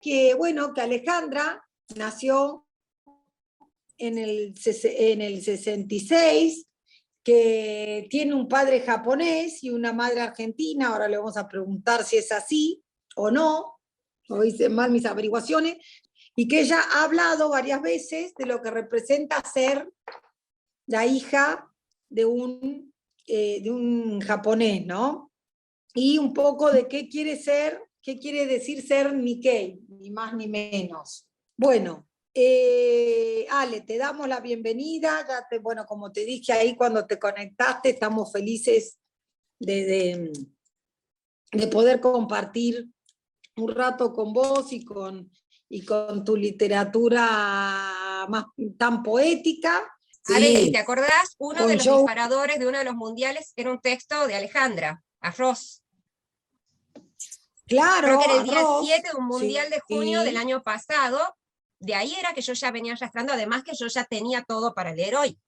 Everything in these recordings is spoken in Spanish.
que, bueno, que Alejandra nació en el 66, que tiene un padre japonés y una madre argentina. Ahora le vamos a preguntar si es así o no, o hice mal mis averiguaciones, y que ella ha hablado varias veces de lo que representa ser la hija de un japonés, ¿no? Y un poco de qué quiere ser, qué quiere decir ser Nikkei, ni más ni menos. Bueno, Ale, te damos la bienvenida. Bueno, como te dije ahí cuando te conectaste, estamos felices de, de, de poder compartir un rato con vos y con tu literatura más tan poética. Sí. ¿Te acordás? Uno de los Joe, disparadores de uno de los mundiales era un texto de Alejandra, Arroz. claro, Creo que era el día Arroz, 7 de un mundial sí, de junio del año pasado. De ahí era que yo ya venía arrastrando, además que yo ya tenía todo para leer hoy.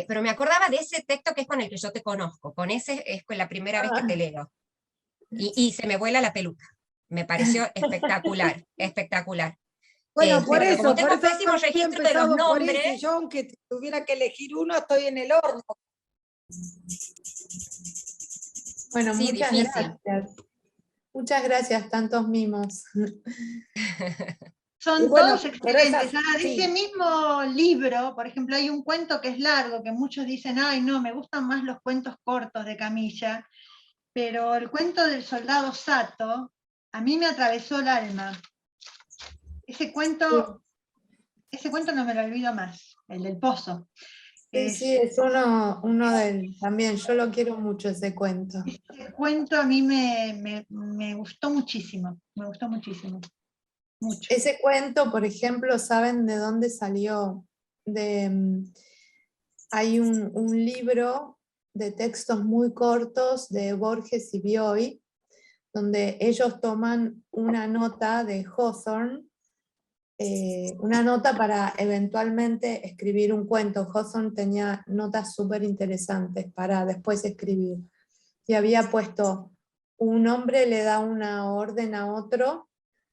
Pero me acordaba de ese texto que es con el que yo te conozco. Con ese es con la primera vez que te leo. Y se me vuela la peluca. Me pareció espectacular, espectacular. Bueno, por Pero como eso tengo pésimo había registro de los empezado por ese. nombres. Yo, aunque tuviera que elegir uno, estoy en el horno. Bueno, Sí, muchas difícil. gracias. Muchas gracias, tantos mimos. Son Bueno, todos excelentes. Ahora, de sí. ese mismo libro, por ejemplo, hay un cuento que es largo, que muchos dicen, ay, no, me gustan más los cuentos cortos de Camilla, pero el cuento del soldado Sato, a mí me atravesó el alma. Ese cuento no me lo olvido más, el del pozo. Sí, es uno del, también, yo lo quiero mucho ese cuento. Ese cuento a mí me gustó muchísimo, mucho. Ese cuento, por ejemplo, ¿saben de dónde salió? Hay un libro de textos muy cortos de Borges y Bioy, donde ellos toman una nota de Hawthorne, una nota para eventualmente escribir un cuento. Hawthorne tenía notas súper interesantes para después escribir. Y había puesto, un hombre le da una orden a otro,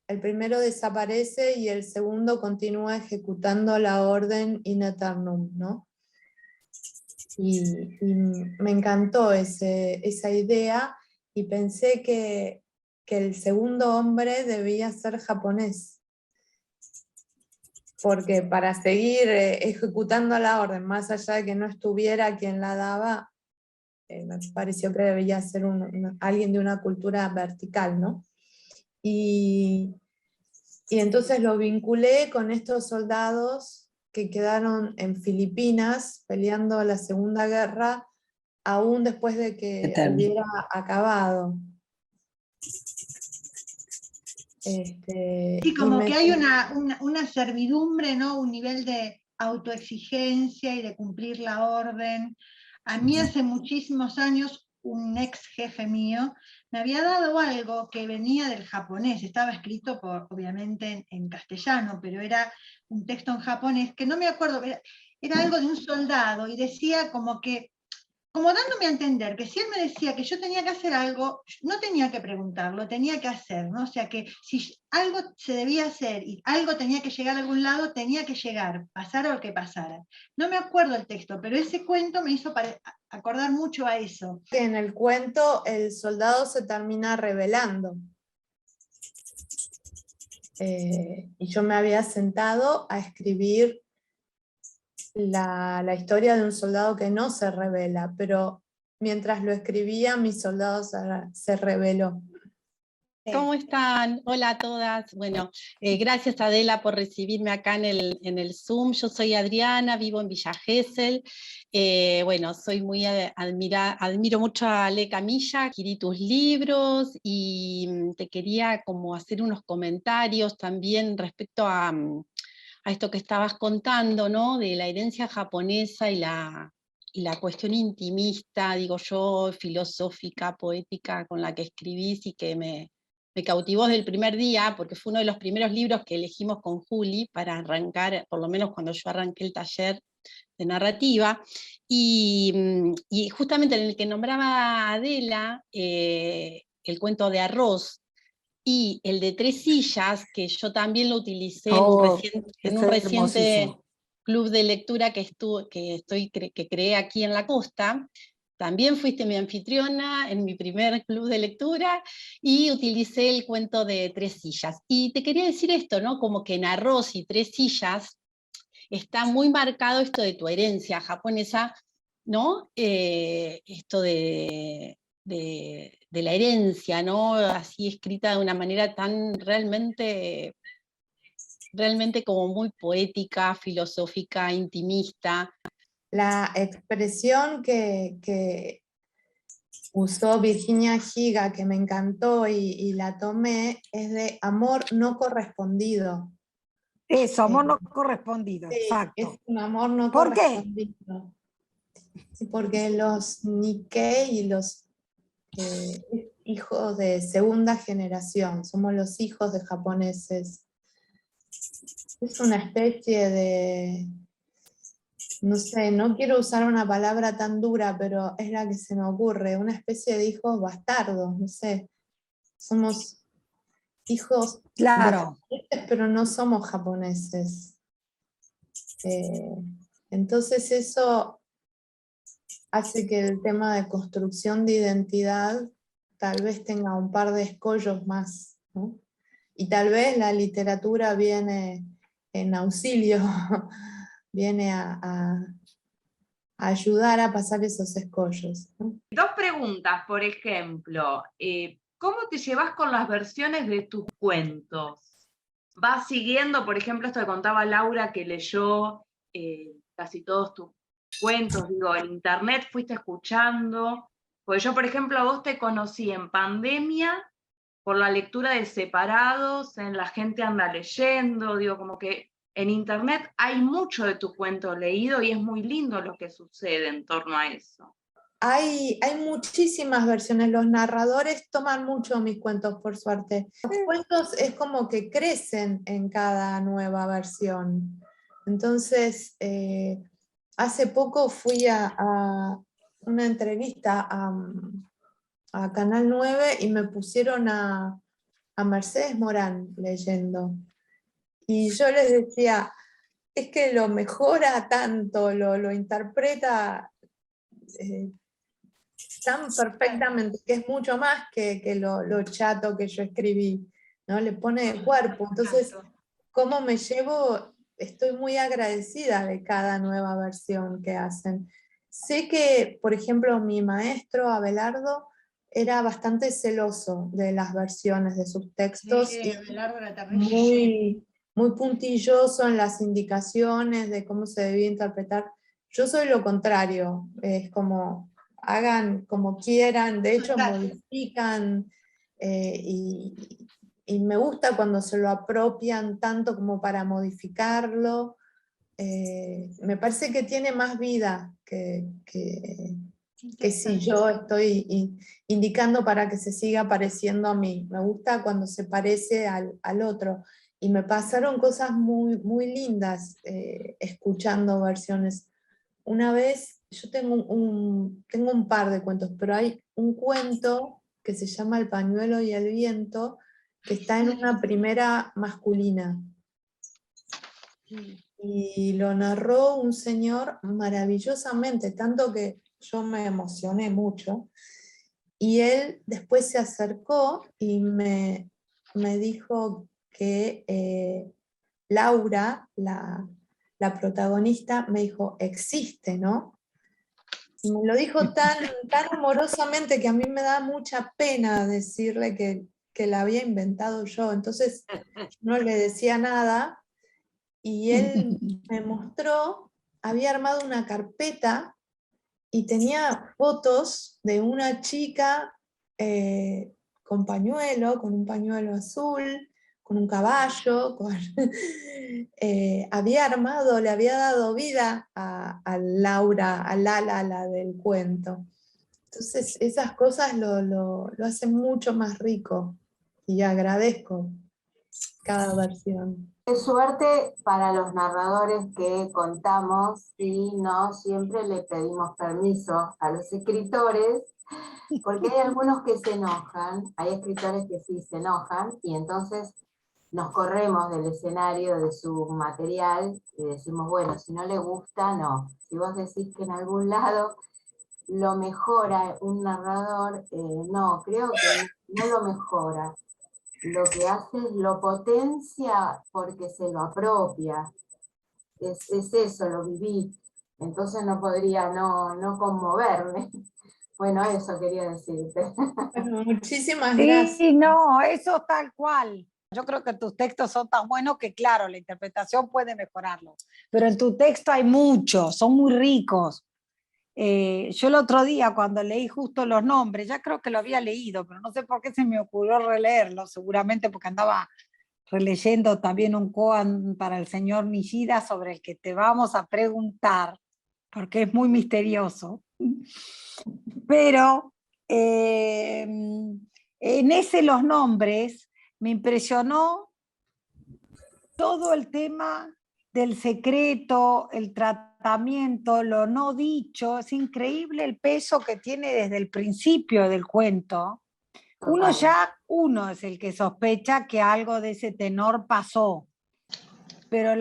el primero desaparece y el segundo continúa ejecutando la orden in eternum, ¿no? Y me encantó esa idea y pensé que el segundo hombre debía ser japonés, porque para seguir ejecutando la orden, más allá de que no estuviera quien la daba, me pareció que debía ser alguien de una cultura vertical, ¿no? Y entonces lo vinculé con estos soldados que quedaron en Filipinas peleando la Segunda Guerra, aún después de que hubiera acabado. Sí, como que hay una servidumbre, ¿no? Un nivel de autoexigencia y de cumplir la orden. A mí hace muchísimos años un ex jefe mío me había dado algo que venía del japonés, estaba escrito obviamente en castellano, pero era un texto en japonés que no me acuerdo, era algo de un soldado y decía como dándome a entender que si él me decía que yo tenía que hacer algo, no tenía que preguntarlo, tenía que hacer, ¿no? O sea que si algo se debía hacer y algo tenía que llegar a algún lado, tenía que llegar, pasara lo que pasara. No me acuerdo el texto, pero ese cuento me hizo acordar mucho a eso. Que en el cuento el soldado se termina rebelando. Y yo me había sentado a escribir la historia de un soldado que no se rebela, pero mientras lo escribía, mi soldado se rebeló. ¿Cómo están? Hola a todas. Bueno, gracias Adela por recibirme acá en el Zoom. Yo soy Adriana, vivo en Villa Gesell. Bueno, soy muy admiro mucho a Ale Camilla, adquirí tus libros y te quería como hacer unos comentarios también respecto a esto que estabas contando, ¿no? De la herencia japonesa y la cuestión intimista, digo yo, filosófica, poética con la que escribís y que me cautivó desde el primer día, porque fue uno de los primeros libros que elegimos con Juli para arrancar, por lo menos cuando yo arranqué el taller de narrativa, y justamente en el que nombraba a Adela, el cuento de Arroz, Y el de 3 sillas, que yo también lo utilicé Oh, en ese un es reciente hermosísimo. club de lectura que creé aquí en la costa. También fuiste mi anfitriona en mi primer club de lectura y utilicé el cuento de 3 sillas. Y te quería decir esto, ¿no? Como que en Arroz y 3 sillas está muy marcado esto de tu herencia japonesa, ¿no? Esto de la herencia, ¿no? Así escrita de una manera tan realmente como muy poética, filosófica, intimista. La expresión que usó Virginia Higa, que me encantó y la tomé, es de amor no correspondido. Eso, amor no correspondido, Sí, es exacto. un amor no ¿Por qué? correspondido. Sí, porque los Nikkei y los hijos de segunda generación, somos los hijos de japoneses. Es una especie de, no sé, no quiero usar una palabra tan dura, pero es la que se me ocurre, una especie de hijos bastardos, no sé. Somos hijos de Claro. japoneses, pero no somos japoneses. Entonces eso hace que el tema de construcción de identidad tal vez tenga un par de escollos más, ¿no? Y tal vez la literatura viene en auxilio, viene a ayudar a pasar esos escollos, ¿no? 2 preguntas, por ejemplo, ¿cómo te llevas con las versiones de tus cuentos? ¿Vas siguiendo, por ejemplo, esto que contaba Laura, que leyó casi todos tus cuentos, digo, en internet fuiste escuchando? Porque yo, por ejemplo, a vos te conocí en pandemia por la lectura de Separados, en La gente anda leyendo, digo, como que en internet hay mucho de tus cuentos leído y es muy lindo lo que sucede en torno a eso. Hay muchísimas versiones, los narradores toman mucho mis cuentos, por suerte. Los cuentos es como que crecen en cada nueva versión. Entonces, hace poco fui a una entrevista a Canal 9 y me pusieron a Mercedes Morán leyendo. Y yo les decía, es que lo mejora tanto, lo interpreta tan perfectamente, que es mucho más que lo chato que yo escribí, ¿no? Le pone cuerpo. Entonces, ¿cómo me llevo? Estoy muy agradecida de cada nueva versión que hacen. Sé que, por ejemplo, mi maestro Abelardo era bastante celoso de las versiones de sus textos Sí, y Abelardo era terrible. muy puntilloso en las indicaciones de cómo se debía interpretar. Yo soy lo contrario, es como hagan como quieran, de hecho modifican y me gusta cuando se lo apropian tanto como para modificarlo. Me parece que tiene más vida que si yo estoy indicando para que se siga pareciendo a mí. Me gusta cuando se parece al otro. Y me pasaron cosas muy, muy lindas escuchando versiones. Una vez, yo tengo un par de cuentos, pero hay un cuento que se llama El pañuelo y el viento, que está en una primera masculina. Y lo narró un señor maravillosamente, tanto que yo me emocioné mucho. Y él después se acercó y me dijo que Laura, la protagonista, me dijo, existe, ¿no? Y me lo dijo tan amorosamente que a mí me da mucha pena decirle que la había inventado yo. Entonces no le decía nada. Y él me mostró, había armado una carpeta y tenía fotos de una chica con un pañuelo azul, con un caballo, había armado, le había dado vida a Laura, a la del cuento. Entonces esas cosas lo hacen mucho más rico y agradezco. cada versión. Qué suerte para los narradores que contamos y no siempre le pedimos permiso a los escritores, porque hay algunos que se enojan, hay escritores que sí se enojan, y entonces nos corremos del escenario de su material y decimos, bueno, si no le gusta, no. Si vos decís que en algún lado lo mejora un narrador, no, creo que no lo mejora. Lo que hace es lo potencia porque se lo apropia. Es eso, lo viví. Entonces no podría no conmoverme. Bueno, eso quería decirte. Bueno, muchísimas gracias. Sí, no, eso es tal cual. Yo creo que tus textos son tan buenos que, claro, la interpretación puede mejorarlo. Pero en tu texto hay muchos, son muy ricos. Yo el otro día, cuando leí justo los nombres, ya creo que lo había leído, pero no sé por qué se me ocurrió releerlo, seguramente porque andaba releyendo también un koan para el señor Nishida sobre el que te vamos a preguntar, porque es muy misterioso. Pero en ese los nombres me impresionó todo el tema del secreto, el tratamiento, lo no dicho. Es increíble el peso que tiene desde el principio del cuento. Uno es el que sospecha que algo de ese tenor pasó, pero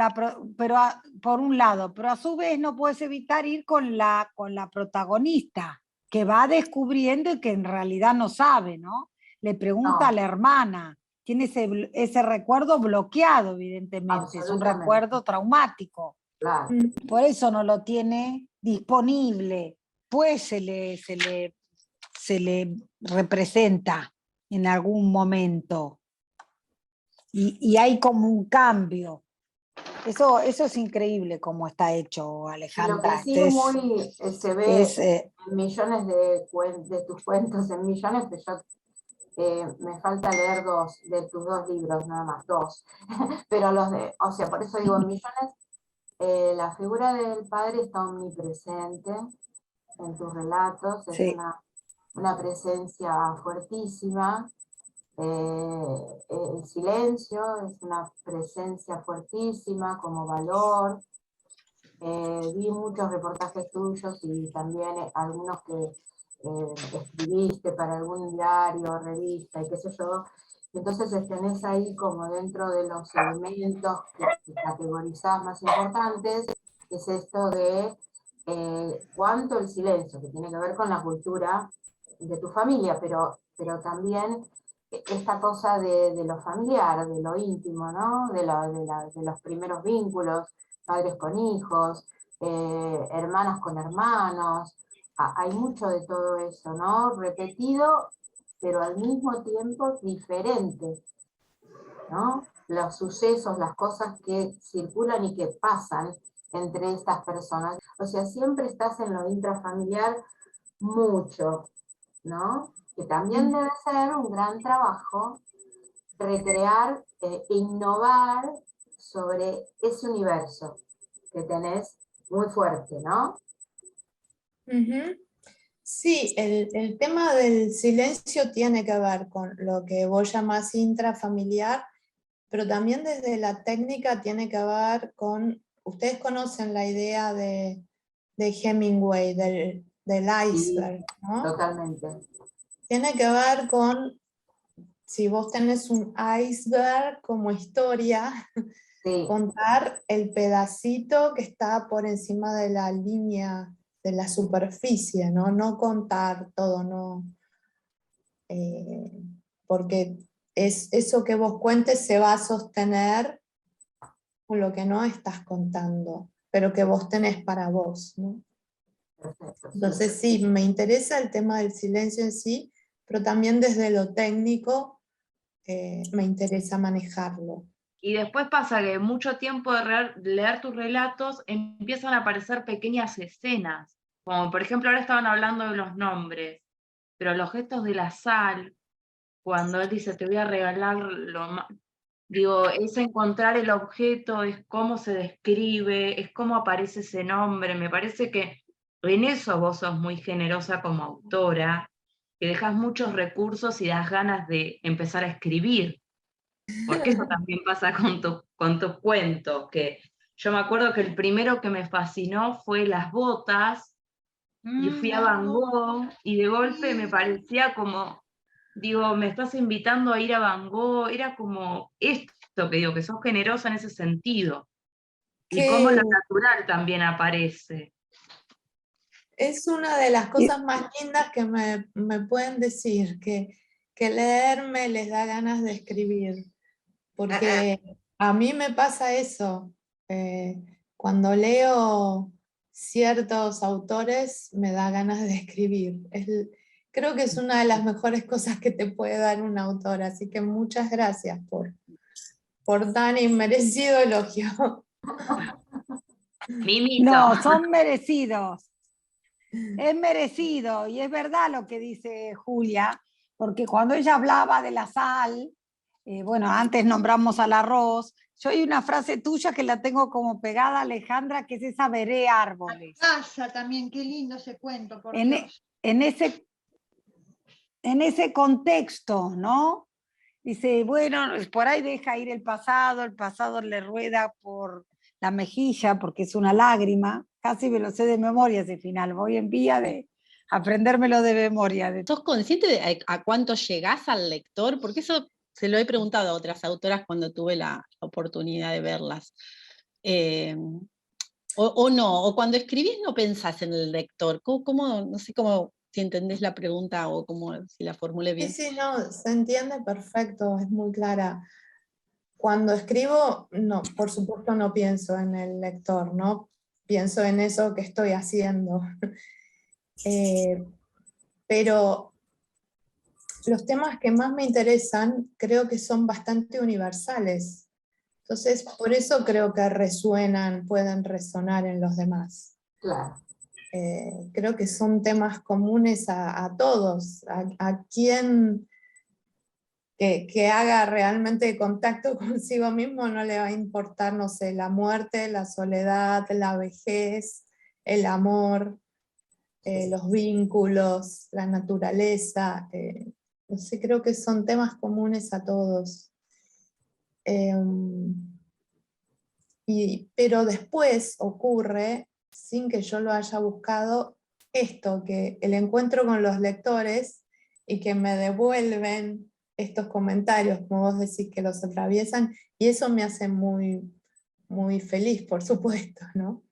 por un lado, pero a su vez no puedes evitar ir con la protagonista, que va descubriendo y que en realidad no sabe, ¿no? Le pregunta a la hermana, tiene ese recuerdo bloqueado, evidentemente, es un recuerdo traumático. Claro. Por eso no lo tiene disponible, pues se le representa en algún momento. Y hay como un cambio. Eso es increíble como está hecho, Alejandra. Lo que sí se ve en millones de tus cuentos, en millones de yo, me falta leer de tus dos libros, nada más, dos. Pero o sea, por eso digo en millones, la figura del padre está omnipresente en tus relatos, es una presencia fuertísima. El silencio es una presencia fuertísima como valor. Vi muchos reportajes tuyos y también algunos que escribiste para algún diario, revista y qué sé yo. Entonces tenés ahí como dentro de los elementos que categorizás más importantes, es esto de cuánto el silencio, que tiene que ver con la cultura de tu familia, pero también esta cosa de lo familiar, de lo íntimo, ¿no? De los primeros vínculos, padres con hijos, hermanas con hermanos. Hay mucho de todo eso, ¿no? Repetido, pero al mismo tiempo diferente, ¿no? Los sucesos, las cosas que circulan y que pasan entre estas personas. O sea, siempre estás en lo intrafamiliar mucho, ¿no? Que también debe ser un gran trabajo recrear e innovar sobre ese universo que tenés muy fuerte, ¿no? Sí, el tema del silencio tiene que ver con lo que vos llamás intrafamiliar, pero también desde la técnica tiene que ver con, ustedes conocen la idea de Hemingway, del iceberg, ¿no? Totalmente. Tiene que ver con, si vos tenés un iceberg como historia, contar el pedacito que está por encima de la línea de la superficie, no contar todo, no, porque eso que vos cuentes se va a sostener con lo que no estás contando, pero que vos tenés para vos, ¿no? Entonces sí, me interesa el tema del silencio en sí, pero también desde lo técnico me interesa manejarlo. Y después pasa que mucho tiempo de leer tus relatos empiezan a aparecer pequeñas escenas, como por ejemplo ahora estaban hablando de los nombres, pero los gestos de la sal, cuando él dice te voy a regalar digo, es encontrar el objeto, es cómo se describe, es cómo aparece ese nombre. Me parece que en eso vos sos muy generosa como autora, que dejas muchos recursos y das ganas de empezar a escribir. Porque eso también pasa con tus cuentos, que yo me acuerdo que el primero que me fascinó fue Las botas, y fui a Van Gogh, y de golpe me parecía como, digo, me estás invitando a ir a Van Gogh, era como esto que digo, que sos generosa en ese sentido, y cómo Que lo natural también aparece. es una de las cosas más lindas que me pueden decir, que leerme les da ganas de escribir, porque a mí me pasa eso. Cuando leo ciertos autores me da ganas de escribir. Creo que es una de las mejores cosas que te puede dar un autor, así que muchas gracias por tan inmerecido elogio. Mimito. No, son merecidos. Es merecido, y es verdad lo que dice Julia, porque cuando ella hablaba de la sal, bueno, antes nombramos al arroz, yo hay una frase tuya que la tengo como pegada, Alejandra, que es esa veré árboles. Casa también, qué lindo ese cuento, por En Dios. ese contexto, ¿no? Dice, bueno, por ahí deja ir el pasado le rueda por la mejilla porque es una lágrima, casi me lo sé de memoria ese final, voy en vía de aprendérmelo de memoria. ¿Sos consciente de a cuánto llegás al lector? Porque eso se lo he preguntado a otras autoras cuando tuve la oportunidad de verlas. O no, o cuando escribís no pensás en el lector. No sé cómo, si entendés la pregunta o si la formulé bien. Sí, no, se entiende perfecto, es muy clara. Cuando escribo, no, por supuesto no pienso en el lector, ¿no? Pienso en eso que estoy haciendo. Pero los temas que más me interesan creo que son bastante universales. Entonces, por eso creo que pueden resonar en los demás. Claro. Creo que son temas comunes a todos, a quien que haga realmente contacto consigo mismo no le va a importar, no sé, la muerte, la soledad, la vejez, el amor, los vínculos, la naturaleza. No sé, creo que son temas comunes a todos. Pero después ocurre, sin que yo lo haya buscado, esto, que el encuentro con los lectores y que me devuelven estos comentarios, como vos decís, que los atraviesan, y eso me hace muy, muy feliz, por supuesto, ¿no?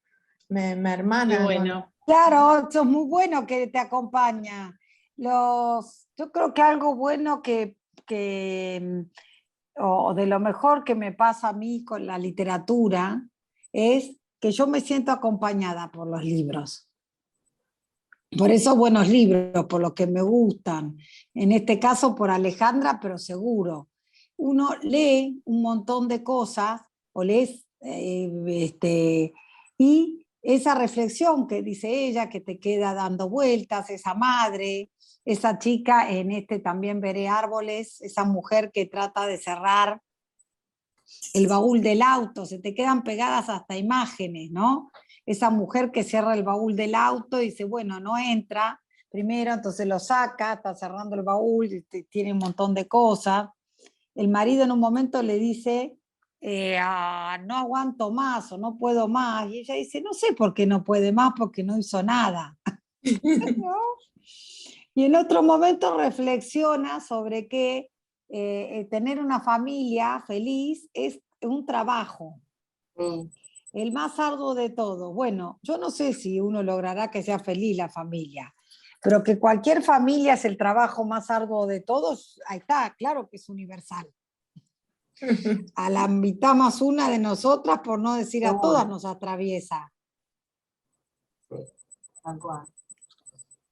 Me hermana. Qué bueno. Claro, eso es muy bueno que te acompaña. Yo creo que algo bueno o de lo mejor que me pasa a mí con la literatura es que yo me siento acompañada por los libros. Por esos buenos libros, por los que me gustan. En este caso por Alejandra, pero seguro. Uno lee un montón de cosas, o lees, y esa reflexión que dice ella, que te queda dando vueltas, esa madre, esa chica, también veré árboles, esa mujer que trata de cerrar el baúl del auto, se te quedan pegadas hasta imágenes, ¿no? Esa mujer que cierra el baúl del auto y dice, bueno, no entra, primero, entonces lo saca, está cerrando el baúl, tiene un montón de cosas. El marido en un momento le dice, no aguanto más o no puedo más, y ella dice, no sé por qué no puede más, porque no hizo nada. ¿No? Y en otro momento reflexiona sobre que tener una familia feliz es un trabajo, Sí. el más arduo de todo. Bueno, yo no sé si uno logrará que sea feliz la familia, pero que cualquier familia es el trabajo más arduo de todos, ahí está, claro que es universal. A la mitad más una de nosotras, por no decir a todas, nos atraviesa. Sí, tal cual.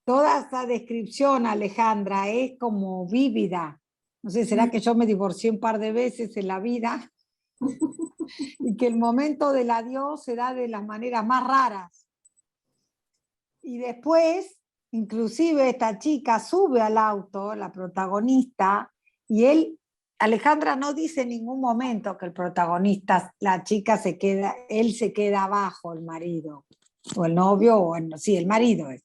Toda esta descripción, Alejandra, es como vívida. No sé, ¿será que yo me divorcié un par de veces en la vida? Y que el momento del adiós se da de las maneras más raras. Y después, inclusive esta chica sube al auto, la protagonista, y Alejandra no dice en ningún momento que el protagonista, la chica él se queda abajo, el marido, o el novio, o sí, el marido es.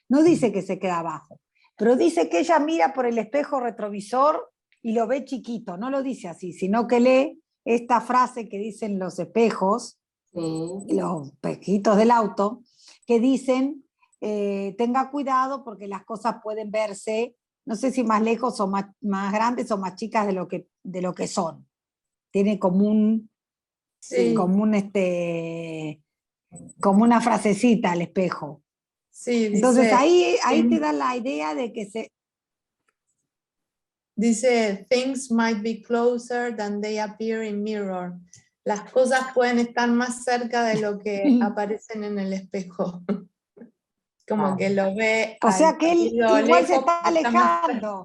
No dice que se queda abajo, pero dice que ella mira por el espejo retrovisor y lo ve chiquito, no lo dice así, sino que lee esta frase que dicen los espejos, los espejitos del auto, que dicen, tenga cuidado porque las cosas pueden verse, no sé si más lejos o más grandes o más chicas de lo que son. Tiene como como una frasecita al espejo. Sí, Entonces dice, ahí te da la idea de que dice, things might be closer than they appear in mirror. Las cosas pueden estar más cerca de lo que aparecen en el espejo. Como que lo ve o sea que él amigo igual se lejos, está pero está más cerca. alejando.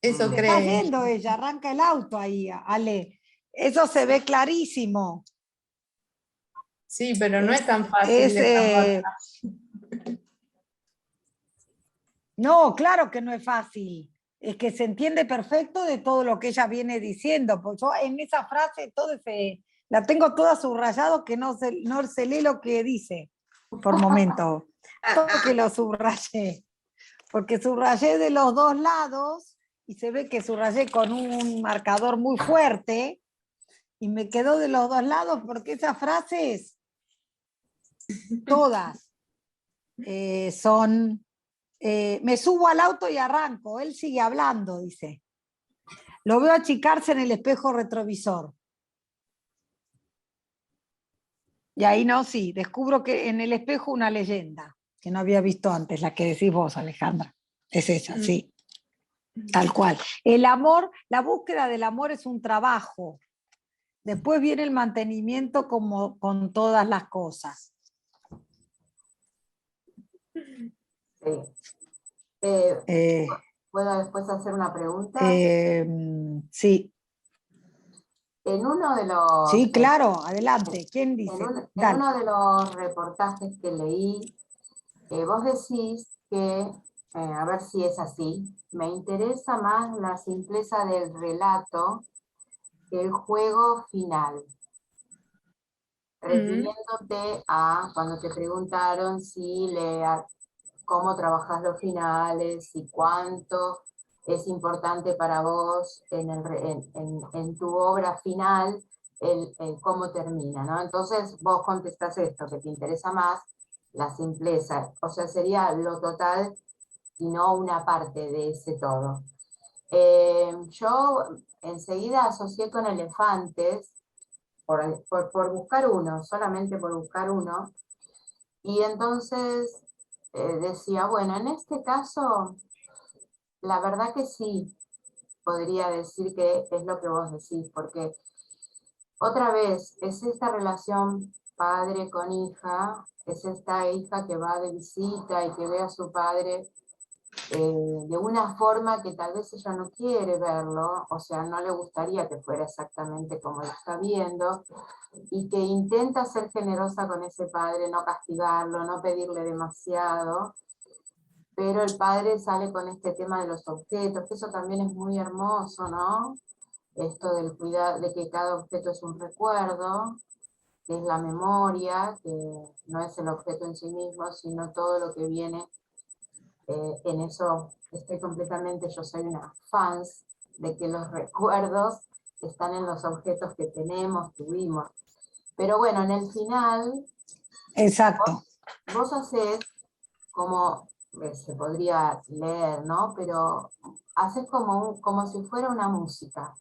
Eso Se está cree. yendo ella, arranca el auto ahí, Ale. Eso se ve clarísimo. Sí, pero no es tan fácil de cambiar. No, claro que no es fácil. Es que se entiende perfecto de todo lo que ella viene diciendo. Pues yo en esa frase la tengo toda subrayado que no se lee lo que dice por momento. Porque lo subrayé. Porque subrayé de los dos lados y se ve que subrayé con un marcador muy fuerte y me quedó de los dos lados porque esas frases, todas, son... me subo al auto y arranco. Él sigue hablando, dice. Lo veo achicarse en el espejo retrovisor. Y ahí no, sí, descubro que en el espejo una leyenda que no había visto antes, la que decís vos, Alejandra. Es esa, sí. Tal cual. El amor, la búsqueda del amor es un trabajo. Después viene el mantenimiento como con todas las cosas. Sí. ¿Puedo después hacer una pregunta? Sí. En uno de los... Sí, claro, adelante. ¿Quién dice? En uno de los reportajes que leí, vos decís que, a ver si es así, me interesa más la simpleza del relato que el juego final. Refiriéndote a cuando te preguntaron cómo trabajas los finales y cuánto es importante para vos en tu obra final el cómo termina, ¿no? Entonces vos contestás esto, que te interesa más la simpleza, o sea, sería lo total y no una parte de ese todo. Yo enseguida asocié con elefantes, por buscar uno, solamente por buscar uno, y entonces decía, bueno, en este caso, la verdad que sí, podría decir que es lo que vos decís, porque otra vez es esta relación padre con hija, es esta hija que va de visita y que ve a su padre de una forma que tal vez ella no quiere verlo, o sea, no le gustaría que fuera exactamente como lo está viendo, y que intenta ser generosa con ese padre, no castigarlo, no pedirle demasiado, pero el padre sale con este tema de los objetos, que eso también es muy hermoso, ¿no? Esto del cuidado, de que cada objeto es un recuerdo, que es la memoria, que no es el objeto en sí mismo, sino todo lo que viene. En eso estoy completamente, yo soy una fans de que los recuerdos están en los objetos que tuvimos. Pero bueno, en el final, exacto. vos hacés como, se podría leer, ¿no? Pero haces como si fuera una música.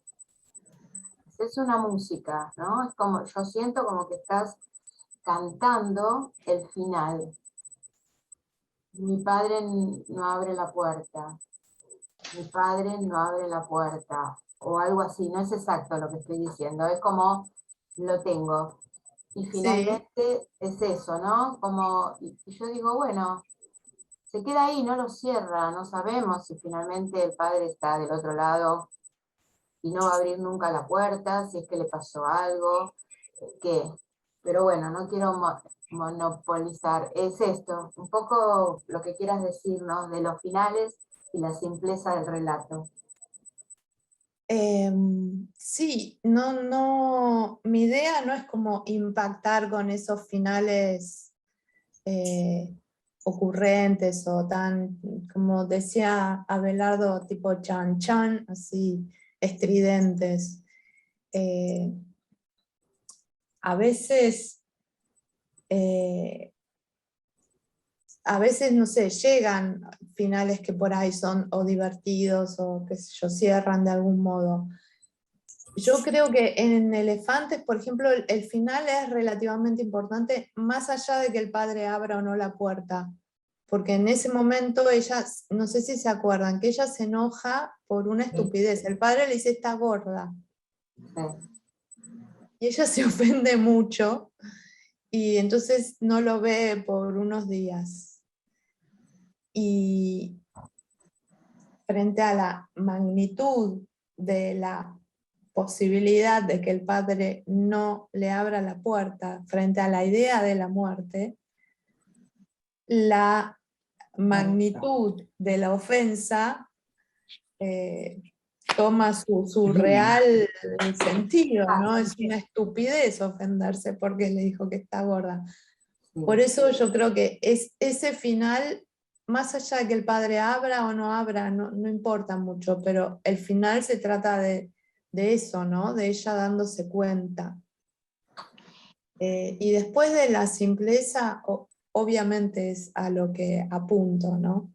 Es una música, ¿no? Es como, yo siento como que estás cantando el final. Mi padre no abre la puerta. Mi padre no abre la puerta. O algo así, no es exacto lo que estoy diciendo, es como lo tengo. Y finalmente es eso, ¿no? Y yo digo, bueno, se queda ahí, no lo cierra, no sabemos si finalmente el padre está del otro lado y no va a abrir nunca la puerta, si es que le pasó algo, qué. Pero bueno, no quiero monopolizar, es esto, un poco lo que quieras decirnos de los finales y la simpleza del relato. Sí, mi idea no es como impactar con esos finales ocurrentes o tan, como decía Abelardo, tipo chan chan, así estridentes. A veces, no sé, llegan finales que por ahí son o divertidos o qué sé yo, cierran de algún modo. Yo creo que en Elefantes, por ejemplo, el final es relativamente importante, más allá de que el padre abra o no la puerta. Porque en ese momento ella, no sé si se acuerdan, que ella se enoja por una estupidez. El padre le dice, está gorda. Y ella se ofende mucho y entonces no lo ve por unos días. Y frente a la magnitud de la posibilidad de que el padre no le abra la puerta, frente a la idea de la muerte, la magnitud de la ofensa toma su real sentido, ¿no? Es una estupidez ofenderse porque le dijo que está gorda. Por eso yo creo que es ese final, más allá de que el padre abra o no abra, no importa mucho, pero el final se trata de eso, ¿no? De ella dándose cuenta. Y después de la simpleza, obviamente es a lo que apunto, ¿no?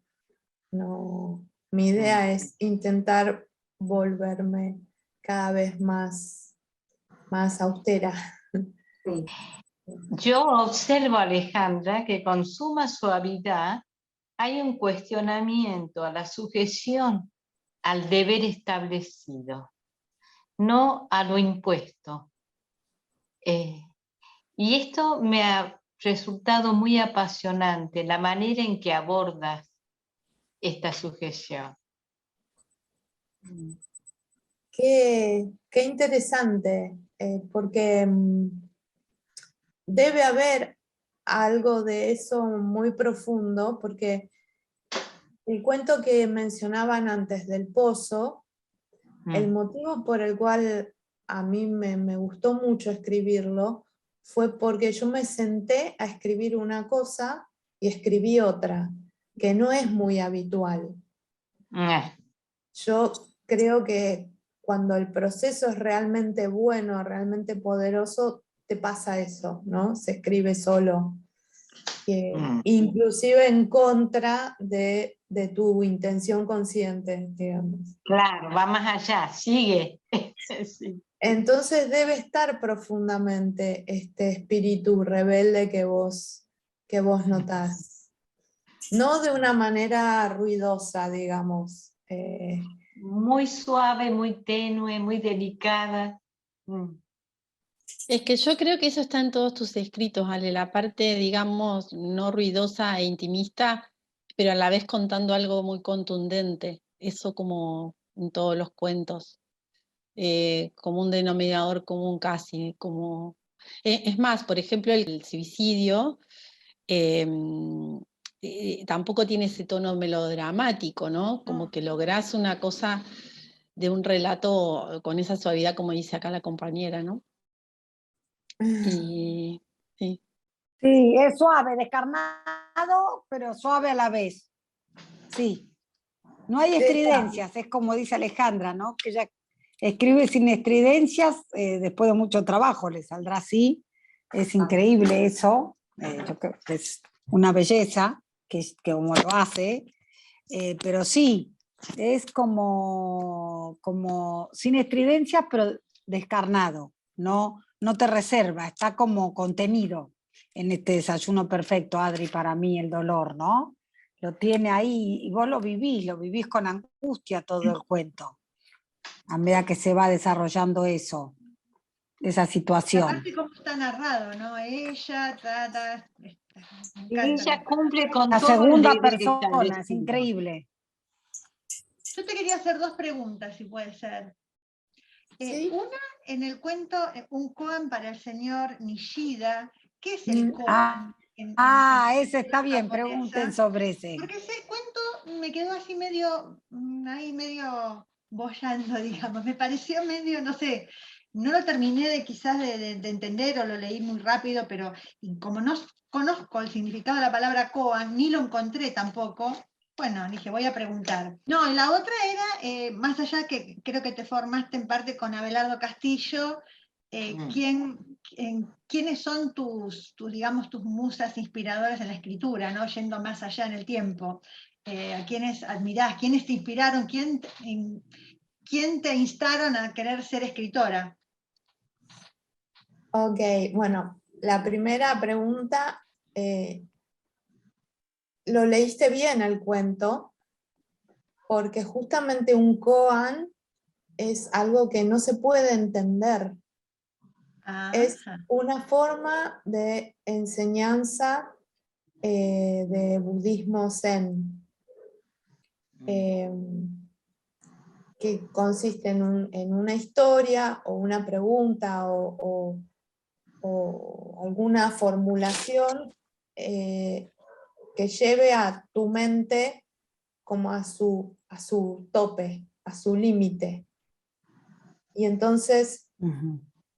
Mi idea es intentar volverme cada vez más austera. Sí. Yo observo, Alejandra, que con suma suavidad hay un cuestionamiento a la sujeción al deber establecido, no a lo impuesto. Y esto me ha resultado muy apasionante, la manera en que abordas esta sujeción. Qué interesante, porque debe haber algo de eso muy profundo, porque el cuento que mencionaban antes del pozo, el motivo por el cual a mí me gustó mucho escribirlo fue porque yo me senté a escribir una cosa y escribí otra, que no es muy habitual. Yo creo que cuando el proceso es realmente bueno, realmente poderoso, te pasa eso, ¿no? Se escribe solo. Inclusive en contra de tu intención consciente, digamos. Claro, va más allá, sigue. Sí. Entonces debe estar profundamente este espíritu rebelde que vos notás. No de una manera ruidosa, digamos. Muy suave, muy tenue, muy delicada. Es que yo creo que eso está en todos tus escritos, Ale, la parte, digamos, no ruidosa e intimista, pero a la vez contando algo muy contundente. Eso como en todos los cuentos, como un denominador común casi. Es más, por ejemplo, el suicidio tampoco tiene ese tono melodramático, ¿no? Como que lográs una cosa de un relato con esa suavidad, como dice acá la compañera, ¿no? Y sí. Sí, es suave, descarnado, pero suave a la vez. Sí. No hay estridencias, es como dice Alejandra, ¿no? Que ella escribe sin estridencias, después de mucho trabajo le saldrá así. Es increíble eso. Yo creo que es una belleza que como lo hace. Pero sí, es como sin estridencias, pero descarnado. No te reserva, está como contenido en este desayuno perfecto, Adri, para mí el dolor, ¿no? Lo tiene ahí y vos lo vivís con angustia todo el cuento, a medida que se va desarrollando eso, esa situación. Aparte cómo está narrado, ¿no? Ella, me encanta. Ella cumple con La todo el segunda deber persona, es establecido. increíble. Yo te quería hacer dos preguntas, si puede ser. ¿Sí? Una, en el cuento, un koan para el señor Nishida. ¿Qué es el koan? Ese está bien, pregunten sobre ese. Porque ese cuento me quedó así medio bollando, digamos. Me pareció medio, no sé, no lo terminé de quizás de entender, o lo leí muy rápido, pero como no conozco el significado de la palabra koan, ni lo encontré tampoco, bueno, dije, voy a preguntar. No, y la otra era, más allá que creo que te formaste en parte con Abelardo Castillo, ¿quiénes son digamos, tus musas inspiradoras en la escritura, ¿no? Yendo más allá en el tiempo? ¿A quiénes admirás? ¿Quiénes te inspiraron? ¿Quién te instaron a querer ser escritora? Ok, bueno, la primera pregunta, lo leíste bien el cuento, porque justamente un koan es algo que no se puede entender. Es una forma de enseñanza de budismo zen, que consiste en una historia o una pregunta o alguna formulación que lleve a tu mente como a su tope, a su límite. Y entonces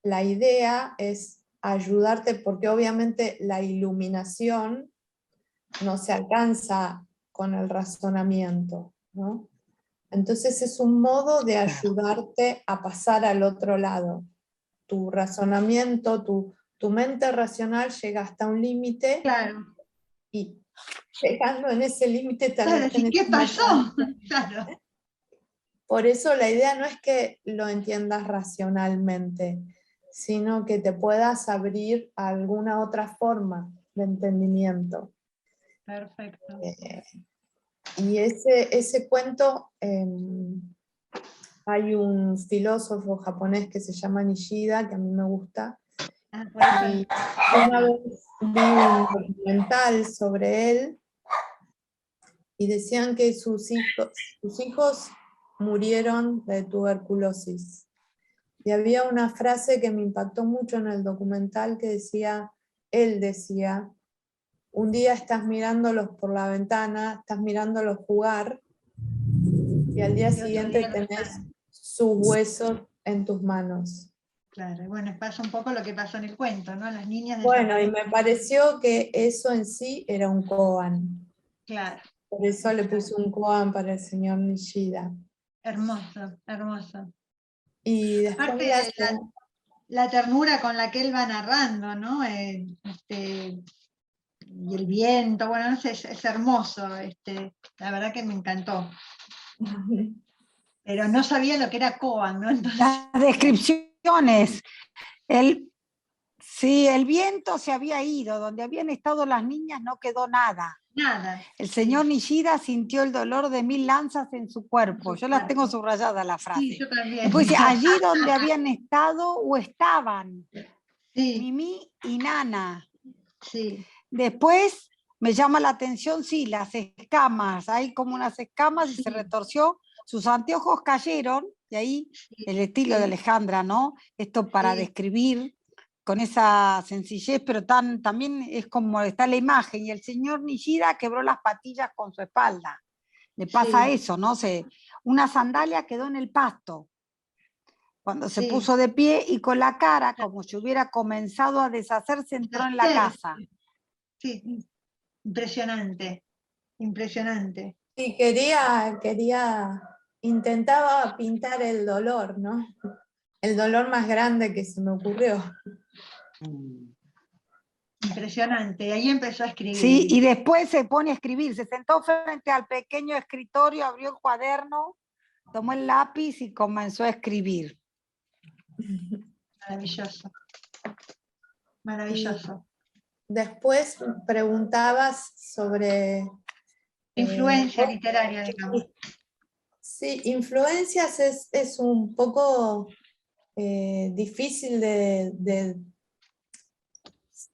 la idea es ayudarte, porque obviamente la iluminación no se alcanza con el razonamiento, ¿no? Entonces es un modo de ayudarte a pasar al otro lado. Tu razonamiento, tu mente racional llega hasta un límite, claro, y llegando en ese límite claro, tenés ¿qué una pasó? Claro. Por eso la idea no es que lo entiendas racionalmente, sino que te puedas abrir a alguna otra forma de entendimiento. Perfecto. Y ese cuento, hay un filósofo japonés que se llama Nishida, que a mí me gusta, y una vez vi un documental sobre él, y decían que sus hijos murieron de tuberculosis. Y había una frase que me impactó mucho en el documental que decía, él decía, un día estás mirándolos por la ventana, estás mirándolos jugar, y al día siguiente tenés sus huesos en tus manos. Claro, y bueno, pasa un poco lo que pasó en el cuento, ¿no? Las niñas Bueno, y me pareció que eso en sí era un koan. Claro. Por eso le puse un koan para el señor Nishida. Hermoso, hermoso. Y después aparte la ternura con la que él va narrando, ¿no? Y el viento, bueno, no sé, es hermoso, la verdad que me encantó. Pero no sabía lo que era koan, ¿no? Entonces, las descripciones. Sí, el viento se había ido, donde habían estado las niñas no quedó nada. Nada. El señor Nishida sintió el dolor de 1000 lanzas en su cuerpo. Yo las tengo subrayadas la frase. Sí, yo también. Después dice, allí donde habían estado o estaban. Sí. Mimi y Nana. Sí. Después me llama la atención, sí, las escamas. Hay como unas escamas y se retorció. Sus anteojos cayeron, y ahí el estilo de Alejandra, ¿no? Esto para describir con esa sencillez, pero también es como está la imagen, y el señor Nishida quebró las patillas con su espalda. Le pasa eso, ¿no? Una sandalia quedó en el pasto, cuando se puso de pie, y con la cara, como si hubiera comenzado a deshacerse, entró en la casa. Sí, impresionante, impresionante. Y intentaba pintar el dolor, ¿no? El dolor más grande que se me ocurrió. Impresionante, y ahí empezó a escribir. Sí, y después se pone a escribir, se sentó frente al pequeño escritorio, abrió el cuaderno, tomó el lápiz y comenzó a escribir. Maravilloso, maravilloso. Y después preguntabas sobre... Influencia literaria, digamos. Sí, influencias es un poco difícil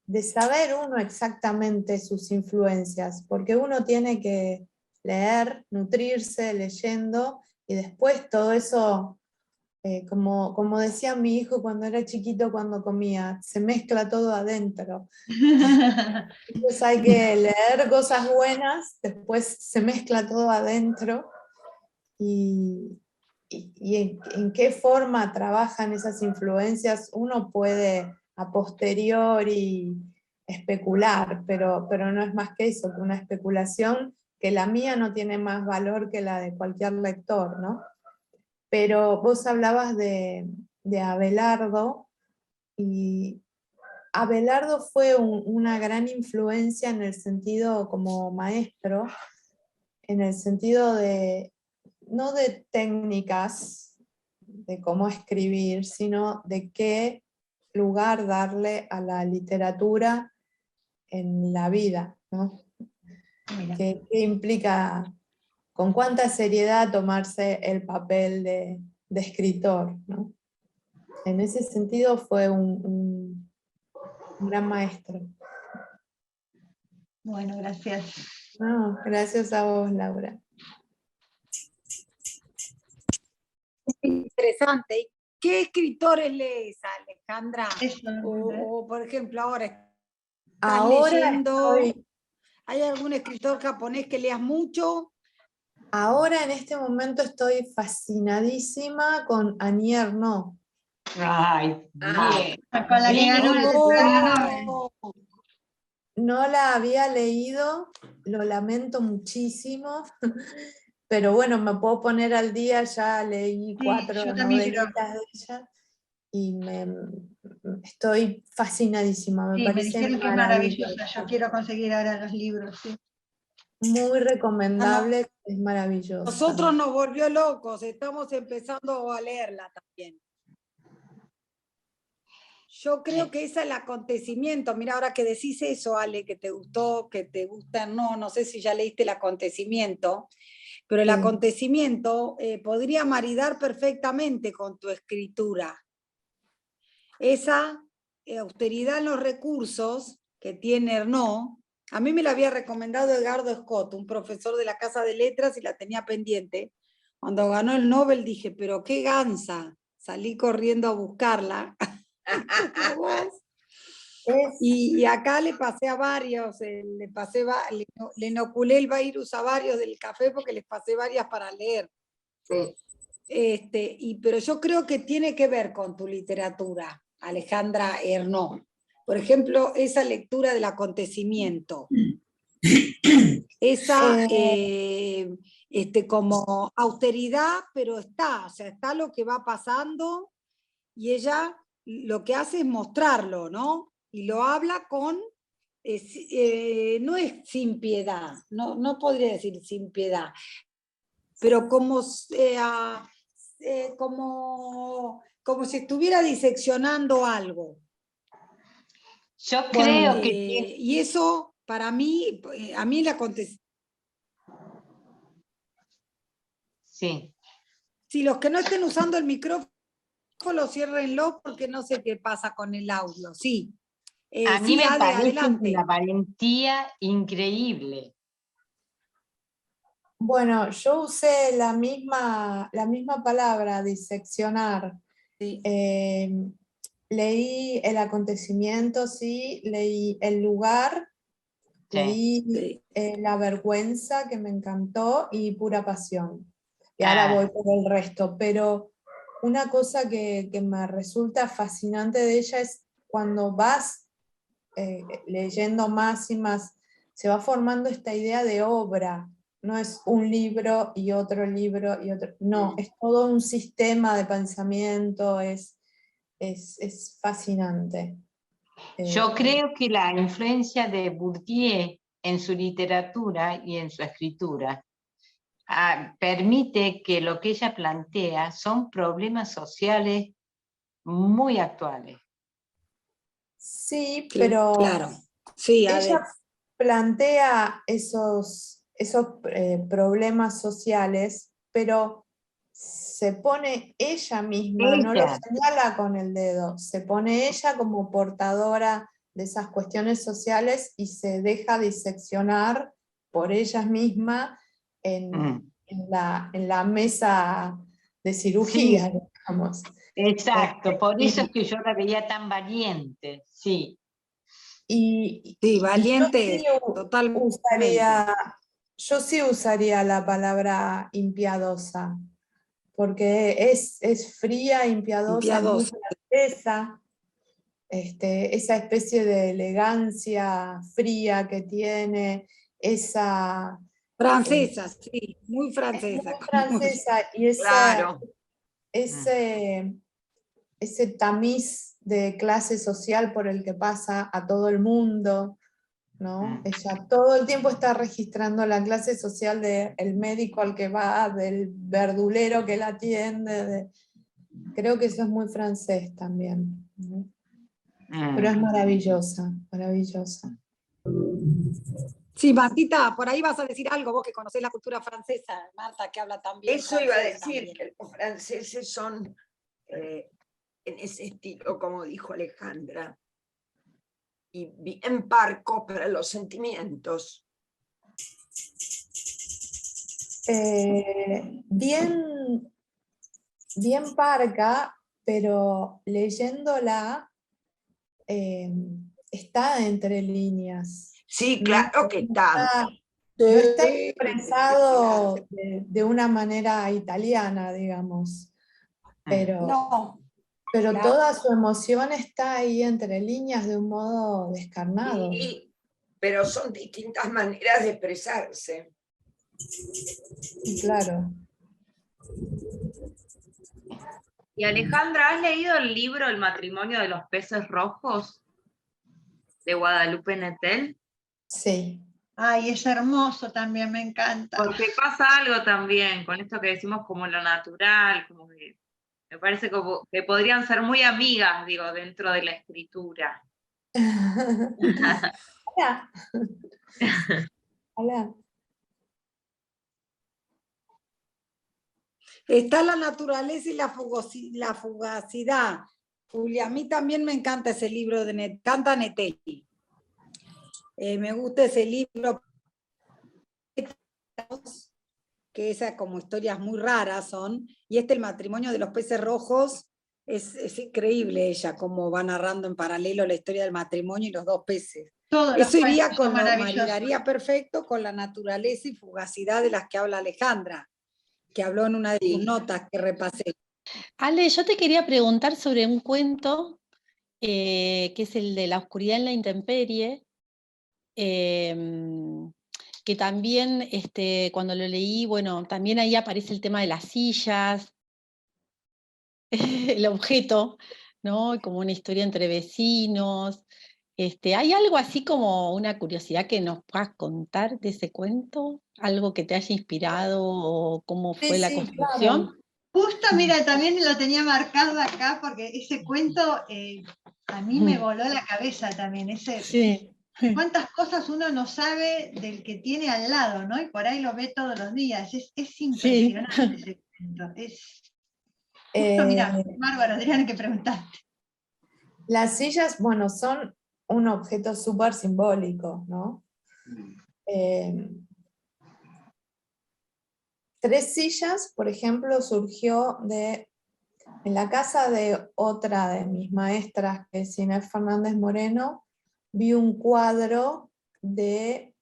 de saber uno exactamente sus influencias, porque uno tiene que leer, nutrirse leyendo, y después todo eso, como decía mi hijo cuando era chiquito, cuando comía, se mezcla todo adentro. Entonces hay que leer cosas buenas, después se mezcla todo adentro, y en qué forma trabajan esas influencias, uno puede a posteriori especular, pero no es más que eso, que una especulación, que la mía no tiene más valor que la de cualquier lector, ¿no? Pero vos hablabas de Abelardo, y Abelardo fue una gran influencia en el sentido como maestro, en el sentido de, no de técnicas de cómo escribir, sino de qué lugar darle a la literatura en la vida, ¿no? Mira. ¿Qué implica, con cuánta seriedad tomarse el papel de escritor, ¿no? En ese sentido fue un gran maestro. Bueno, gracias. No, gracias a vos, Laura. Interesante. ¿Y qué escritores lees, Alejandra? Eso, O, por ejemplo, ahora estás Ahora leyendo, estoy, ¿hay algún escritor japonés que leas mucho? ahora en este momento estoy fascinadísima con Annie Ernaux. Ay, bien. con la que ganó el premio Nobel. No la había leído, lo lamento muchísimo, pero bueno, me puedo poner al día, ya leí Sí, 4 yo también quiero. novelitas de ella y estoy fascinadísima, me Sí, me parece dijeron que es maravilloso. maravillosa. Yo quiero conseguir ahora los libros. Sí. Muy recomendable, es maravillosa. Nosotros nos volvió locos, estamos empezando a leerla también. Yo creo que es el acontecimiento. Mira, ahora que decís eso, Ale, que te gustó, que te gusta, no sé si ya leíste El acontecimiento, pero el Sí. acontecimiento podría maridar perfectamente con tu escritura. Esa austeridad en los recursos que tiene Ernaux, a mí me la había recomendado Edgardo Scott, un profesor de la Casa de Letras, y la tenía pendiente. Cuando ganó el Nobel dije, pero qué gansa, salí corriendo a buscarla. Como vos. Y acá le pasé a varios, le inoculé el virus a varios del café porque les pasé varias para leer. Sí. Pero yo creo que tiene que ver con tu literatura, Alejandra Ernaux. Por ejemplo, esa lectura del acontecimiento. Esa como austeridad, pero está, o sea, está lo que va pasando y ella lo que hace es mostrarlo, ¿no? Y lo habla con, no es sin piedad, no podría decir sin piedad, pero como si estuviera diseccionando algo. Yo creo que y eso, para mí, a mí le acontece. sí. Si los que no estén usando el micrófono, ciérrenlo porque no sé qué pasa con el audio. Sí. A mí Sí, me Ade, parece adelante. una valentía increíble. Bueno, yo usé la misma palabra, diseccionar. Sí. Leí el acontecimiento, sí, leí el lugar, Sí. leí la vergüenza, que me encantó, y pura pasión. Y ahora voy por el resto, pero una cosa que me resulta fascinante de ella es cuando vas leyendo más y más, se va formando esta idea de obra. No es un libro y otro libro y otro. No, es todo un sistema de pensamiento, es fascinante. Yo creo que la influencia de Bourdieu en su literatura y en su escritura permite que lo que ella plantea son problemas sociales muy actuales. Sí, pero claro. Sí, ella plantea esos problemas sociales, pero se pone ella misma, no lo señala con el dedo, se pone ella como portadora de esas cuestiones sociales y se deja diseccionar por ella misma en la mesa de cirugía, sí, digamos. Exacto, por eso es que yo la veía tan valiente, sí. Y valiente, totalmente. Yo sí usaría la palabra impiadosa. porque es fría, impiedosa, muy Piadosa. francesa. Esa especie de elegancia fría que tiene, esa... Francesa, sí, muy es francesa. muy francesa y Claro. ese tamiz de clase social por el que pasa a todo el mundo, ¿no? Ella todo el tiempo está registrando la clase social del médico al que va, del verdulero que la atiende. Creo que eso es muy francés también, ¿no? Pero es maravillosa, maravillosa. Sí, Martita, por ahí vas a decir algo, vos que conocés la cultura francesa, Marta, que habla también. Eso iba a francés decir, también. que los franceses son en ese estilo, como dijo Alejandra, y bien parcos para los sentimientos. Bien parca, pero leyéndola está entre líneas. Sí, No, claro que está. no está expresado de una manera italiana, digamos, pero No, toda su emoción está ahí entre líneas de un modo descarnado. Pero son distintas maneras de expresarse. Y claro. Y Alejandra, ¿has leído el libro El matrimonio de los peces rojos? De Guadalupe Nettel. Sí. Ay, es hermoso también, me encanta. Porque pasa algo también con esto que decimos como lo natural, como que me parece como que podrían ser muy amigas, digo, dentro de la escritura. Hola. Hola. está la naturaleza y la fugacidad. Julia, a mí también me encanta ese libro de Nettelli. Me gusta ese libro, que esas como historias muy raras son, y El matrimonio de los peces rojos, es increíble ella, cómo va narrando en paralelo la historia del matrimonio y los dos peces. Todos los Eso iría cuentos son con maravillosos. maridaría perfecto con la naturaleza y fugacidad de las que habla Alejandra, que habló en una de sus notas que repasé. Ale, yo te quería preguntar sobre un cuento que es el de La oscuridad en la intemperie, que también cuando lo leí, bueno, también ahí aparece el tema de las sillas, el objeto, ¿no? Como una historia entre vecinos. ¿Hay algo así como una curiosidad que nos puedas contar de ese cuento? ¿Algo que te haya inspirado o cómo fue la construcción? Claro. Justo, mira, también lo tenía marcado acá porque ese cuento a mí me voló la cabeza también. Sí. Cuántas cosas uno no sabe del que tiene al lado, ¿no? Y por ahí lo ve todos los días. Es impresionante ese cuento. Justo, mira, bárbaro, Adriana, que preguntaste. Las sillas, bueno, son un objeto súper simbólico, ¿no? 3 sillas, por ejemplo, surgió en la casa de otra de mis maestras, que es Inés Fernández Moreno, vi un cuadro de,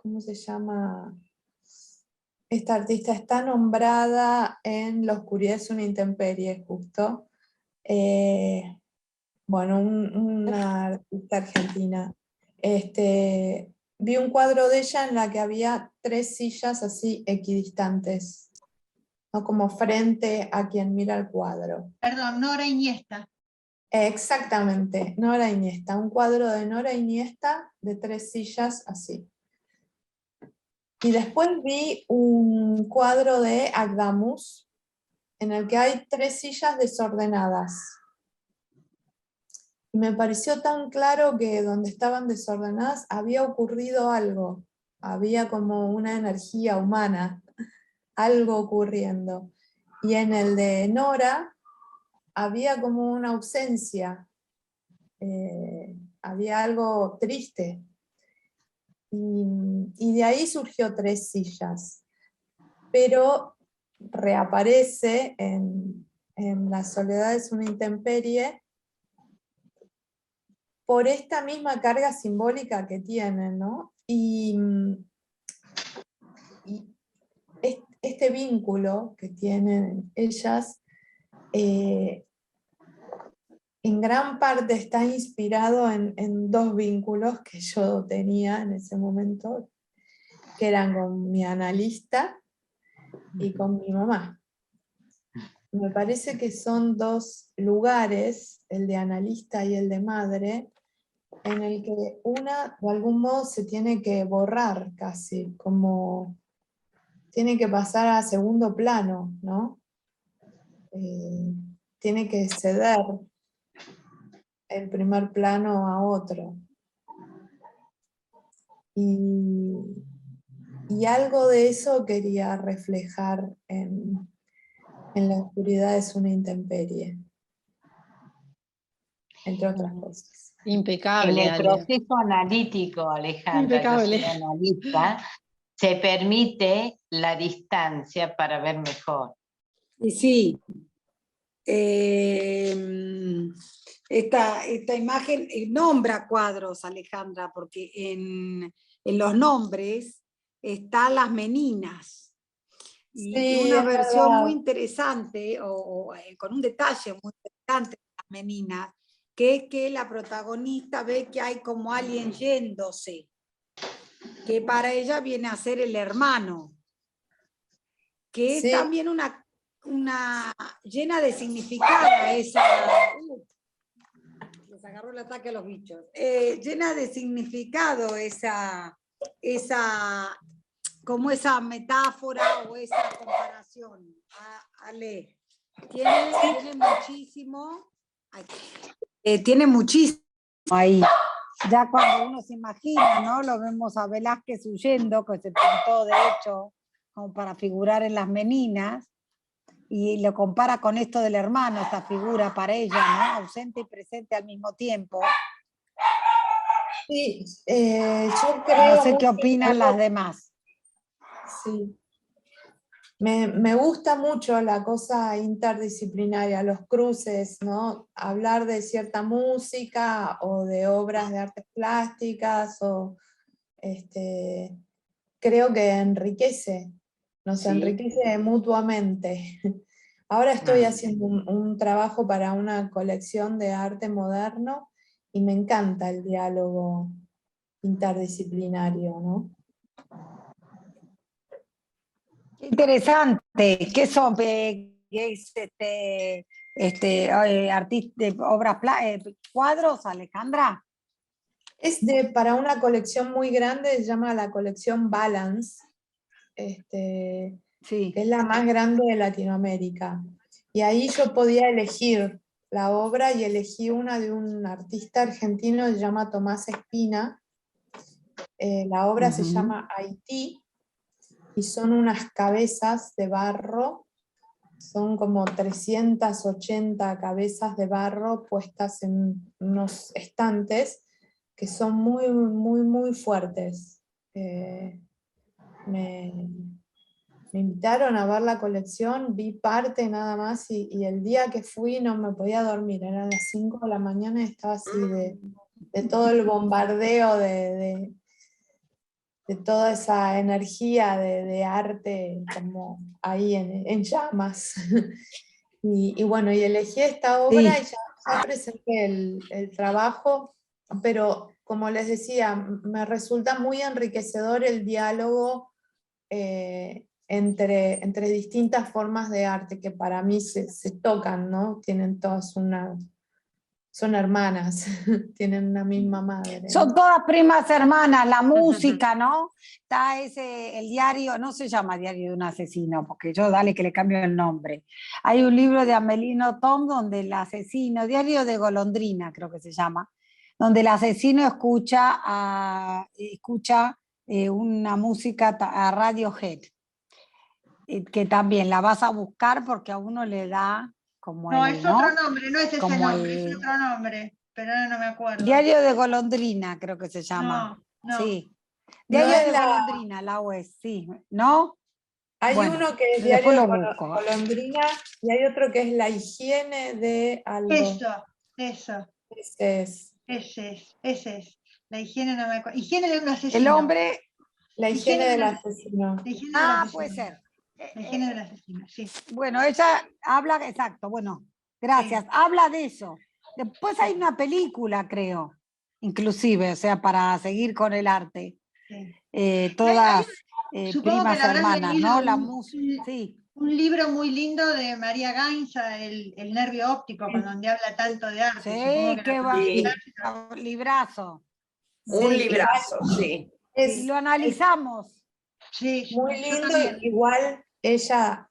¿cómo se llama? Esta artista está nombrada en La oscuridad es una intemperie, justo. Bueno, una artista argentina. Vi un cuadro de ella en la que había 3 sillas así equidistantes, ¿no? Como frente a quien mira el cuadro. Perdón, Nora Iniesta. Exactamente, Nora Iniesta. Un cuadro de Nora Iniesta de 3 sillas así. Y después vi un cuadro de Agdamus en el que hay 3 sillas desordenadas. Y me pareció tan claro que donde estaban desordenadas había ocurrido algo, había como una energía humana, algo ocurriendo. Y en el de Nora había como una ausencia, había algo triste. Y de ahí surgió 3 sillas. Pero reaparece en La soledad es una intemperie por esta misma carga simbólica que tiene, ¿no? Y este vínculo que tienen ellas en gran parte está inspirado en dos vínculos que yo tenía en ese momento, que eran con mi analista y con mi mamá. Me parece que son dos lugares, el de analista y el de madre, en el que una de algún modo se tiene que borrar casi, como tiene que pasar a segundo plano, ¿no? Tiene que ceder el primer plano a otro. Y algo de eso quería reflejar en la oscuridad es una intemperie, entre otras cosas. Impecable, En el Ale. proceso analítico, Alejandra, Impecable. yo soy analista, se permite la distancia para ver mejor. Y sí, esta imagen nombra cuadros, Alejandra, porque en los nombres están las meninas. Y Sí, una es versión verdad. muy interesante, con un detalle muy interesante de las meninas, que es que la protagonista ve que hay como alguien yéndose, que para ella viene a ser el hermano, que es Sí. también una llena de significado esa... les agarró el ataque a los bichos. Llena de significado como esa metáfora o esa comparación. Ale, tiene muchísimo, tiene muchísimo ahí. Ya cuando uno se imagina, ¿no? Lo vemos a Velázquez huyendo, que se pintó de hecho como para figurar en las meninas, y lo compara con esto del hermano, esta figura para ella, ¿no? Ausente y presente al mismo tiempo. Sí, yo creo... No sé qué opinan las demás. Sí. Me gusta mucho la cosa interdisciplinaria, los cruces, ¿no? Hablar de cierta música o de obras de artes plásticas, creo que enriquece, nos enriquece mutuamente. Ahora estoy haciendo un trabajo para una colección de arte moderno y me encanta el diálogo interdisciplinario, ¿no? Interesante. ¿Qué son? Obras, cuadros, Alejandra? Es para una colección muy grande, se llama la colección Balance, que es la más grande de Latinoamérica. Y ahí yo podía elegir la obra y elegí una de un artista argentino que se llama Tomás Espina. La obra se llama Haití y son unas cabezas de barro, son como 380 cabezas de barro puestas en unos estantes que son muy, muy, muy fuertes. Me invitaron a ver la colección, vi parte nada más y el día que fui no me podía dormir, eran las 5 de la mañana y estaba así de todo el bombardeo de toda esa energía de arte como ahí en llamas. Y bueno, y elegí esta obra y ya presenté el trabajo, pero como les decía, me resulta muy enriquecedor el diálogo entre distintas formas de arte que para mí se tocan, ¿no? Tienen todas son hermanas, tienen una misma madre. Son todas primas hermanas, la música, ¿no? Está el diario, no se llama Diario de un asesino, porque yo dale que le cambio el nombre. Hay un libro de Amelino Tom donde el asesino, Diario de Golondrina creo que se llama, donde el asesino escucha una música a Radiohead, que también la vas a buscar porque a uno le da como no, es otro nombre, no es ese nombre, es otro nombre, pero ahora no me acuerdo. Diario de Golondrina, creo que se llama. No. Sí. Diario de Golondrina, la web, sí. ¿No? Hay uno que es Diario de Golondrina y hay otro que es La higiene de algo. Eso. Ese es. La higiene no me acuerdo. Higiene de un asesino. El hombre. La higiene del asesino. Puede ser. El género del asesino, sí. Bueno, ella habla, exacto, bueno, gracias, habla de eso. Después hay una película, creo, inclusive, o sea, para seguir con el arte. Sí. Todas Supongo primas que la habrás hermanas, leído ¿no? La música, sí. un libro muy lindo de María Gainza, el nervio óptico, con donde habla tanto de arte. Supongo Sí, que qué la va, Sí. librazo. Un Sí, librazo, sí. Y lo analizamos. Sí, muy yo lindo, también. igual ella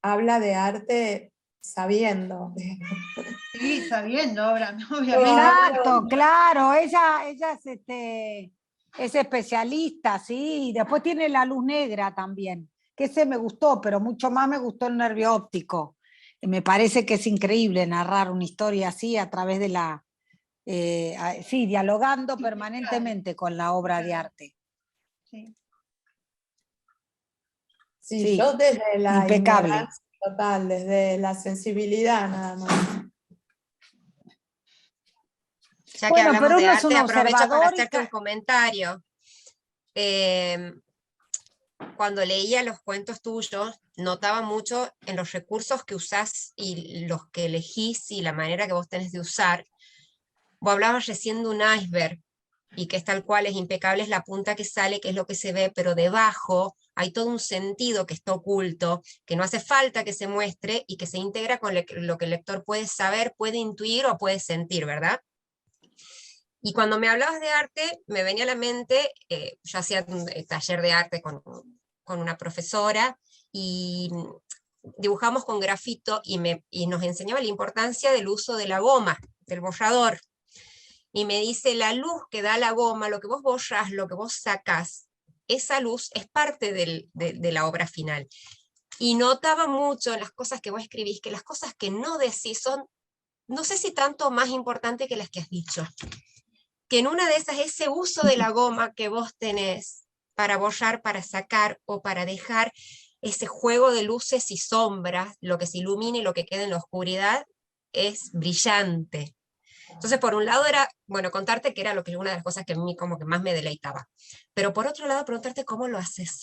habla de arte sabiendo. Sí, sabiendo, obviamente. Exacto, claro, ella es especialista, sí, y después tiene La luz negra también, que ese me gustó, pero mucho más me gustó El nervio óptico. Me parece que es increíble narrar una historia así a través de sí, dialogando permanentemente con la obra de arte. Sí. Sí, Sí, yo desde la impecable. ignorancia total, desde la sensibilidad nada más. Ya que Bueno, hablamos pero de uno es un arte, aprovecho para observador y hacerte un comentario. Cuando leía los cuentos tuyos, notaba mucho en los recursos que usás y los que elegís y la manera que vos tenés de usar. Vos hablabas recién de un iceberg y que es tal cual, es impecable, es la punta que sale, que es lo que se ve, pero debajo hay todo un sentido que está oculto, que no hace falta que se muestre y que se integra con lo que el lector puede saber, puede intuir o puede sentir, ¿verdad? Y cuando me hablabas de arte, me venía a la mente, yo hacía un taller de arte con una profesora y dibujamos con grafito y nos enseñaba la importancia del uso de la goma, del borrador. Y me dice, la luz que da la goma, lo que vos borrás, lo que vos sacás, esa luz es parte de la obra final. Y notaba mucho en las cosas que vos escribís, que las cosas que no decís son, no sé si tanto más importantes que las que has dicho. Que en una de esas, ese uso de la goma que vos tenés para borrar, para sacar o para dejar, ese juego de luces y sombras, lo que se ilumina y lo que queda en la oscuridad, es brillante. Entonces, por un lado era, bueno, contarte que era una de las cosas que a mí como que más me deleitaba. Pero por otro lado, preguntarte cómo lo haces.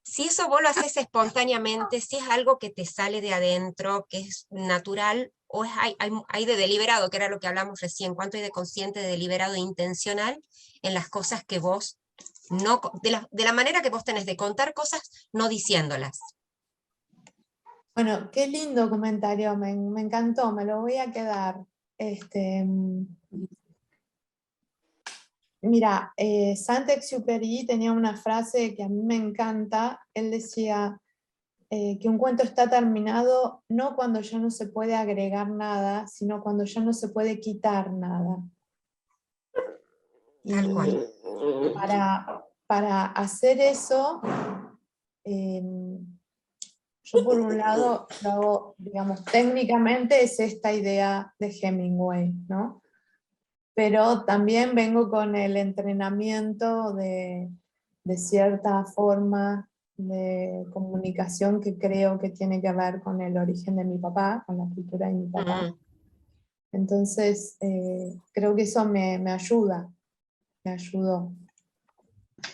Si eso vos lo haces espontáneamente, si es algo que te sale de adentro, que es natural, o hay de deliberado, que era lo que hablamos recién, cuánto hay de consciente, de deliberado e intencional en las cosas que vos no, de la manera que vos tenés de contar cosas, no diciéndolas. Bueno, qué lindo comentario, me encantó, me lo voy a quedar. Mira, Saint-Exupéry tenía una frase que a mí me encanta. Él decía que un cuento está terminado no cuando ya no se puede agregar nada, sino cuando ya no se puede quitar nada. Tal cual. Para hacer eso, yo por un lado lo hago, digamos, técnicamente es esta idea de Hemingway, ¿no? Pero también vengo con el entrenamiento de cierta forma de comunicación que creo que tiene que ver con el origen de mi papá, con la cultura de mi papá. Entonces, creo que eso me ayuda, me ayudó.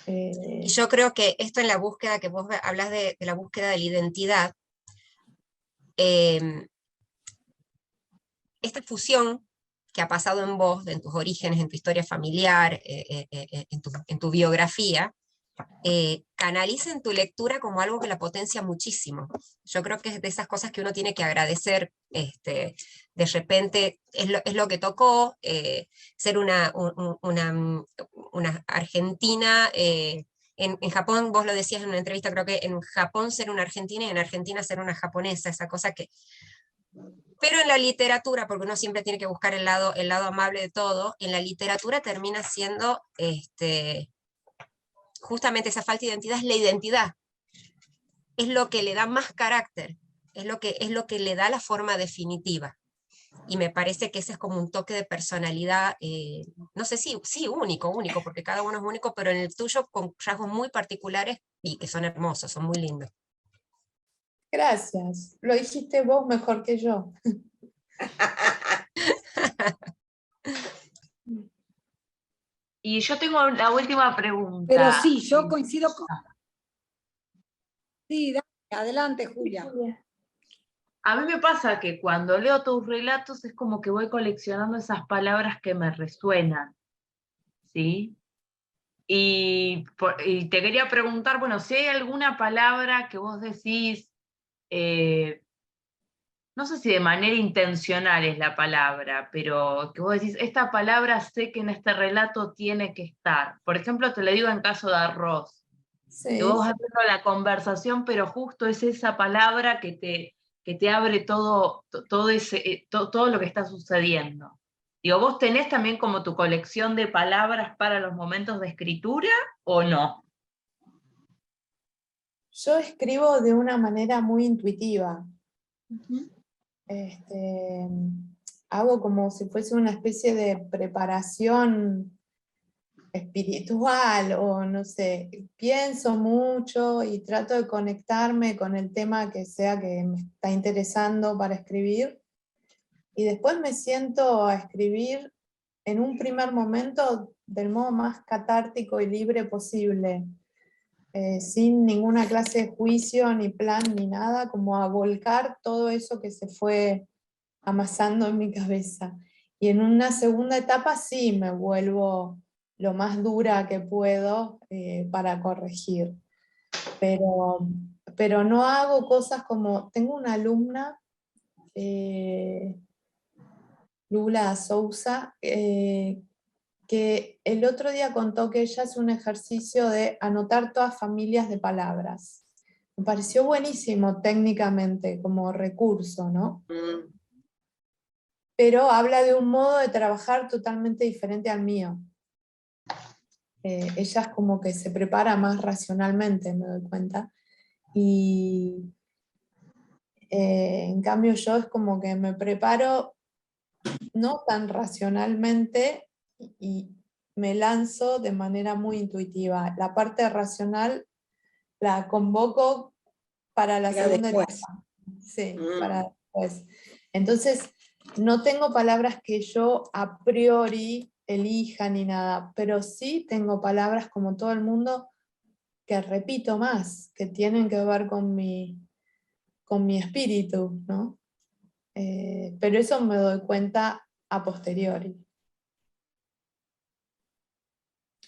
Y yo creo que esto en la búsqueda, que vos hablas de la búsqueda de la identidad, esta fusión que ha pasado en vos, en tus orígenes, en tu historia familiar, en tu biografía, canaliza en tu lectura como algo que la potencia muchísimo. Yo creo que es de esas cosas que uno tiene que agradecer. De repente es lo que tocó, ser una argentina. En Japón, vos lo decías en una entrevista, creo que en Japón ser una argentina y en Argentina ser una japonesa, esa cosa que... Pero en la literatura, porque uno siempre tiene que buscar el lado amable de todo, en la literatura termina siendo justamente esa falta de identidad, es la identidad. Es lo que le da más carácter, es lo que le da la forma definitiva. Y me parece que ese es como un toque de personalidad, no sé si sí, único, porque cada uno es único, pero en el tuyo con rasgos muy particulares y que son hermosos, son muy lindos. Gracias, lo dijiste vos mejor que yo. Y yo tengo la última pregunta. Pero sí, yo coincido con... Sí, dale, adelante, Julia. A mí me pasa que cuando leo tus relatos es como que voy coleccionando esas palabras que me resuenan, ¿sí? Y te quería preguntar, bueno, si hay alguna palabra que vos decís, no sé si de manera intencional es la palabra, pero que vos decís, esta palabra sé que en este relato tiene que estar. Por ejemplo, te lo digo en caso de arroz, que vos vas haciendo la conversación, pero justo es esa palabra que te abre todo lo que está sucediendo. Digo, ¿vos tenés también como tu colección de palabras para los momentos de escritura o no? Yo escribo de una manera muy intuitiva. Hago como si fuese una especie de preparación espiritual, o no sé, pienso mucho y trato de conectarme con el tema que sea que me está interesando para escribir, y después me siento a escribir en un primer momento del modo más catártico y libre posible, sin ninguna clase de juicio, ni plan, ni nada, como a volcar todo eso que se fue amasando en mi cabeza. Y en una segunda etapa sí me vuelvo lo más dura que puedo para corregir. Pero no hago cosas como, tengo una alumna, Lula Sousa, que el otro día contó que ella hace un ejercicio de anotar todas familias de palabras. Me pareció buenísimo técnicamente como recurso, ¿no? Pero habla de un modo de trabajar totalmente diferente al mío. Ella es como que se prepara más racionalmente, me doy cuenta. Y en cambio yo es como que me preparo no tan racionalmente y me lanzo de manera muy intuitiva. La parte racional la convoco para la segunda etapa. Sí, para después. Entonces, no tengo palabras que yo a priori elija ni nada, pero sí tengo palabras como todo el mundo que repito más, que tienen que ver con mi espíritu, ¿no? Pero eso me doy cuenta a posteriori.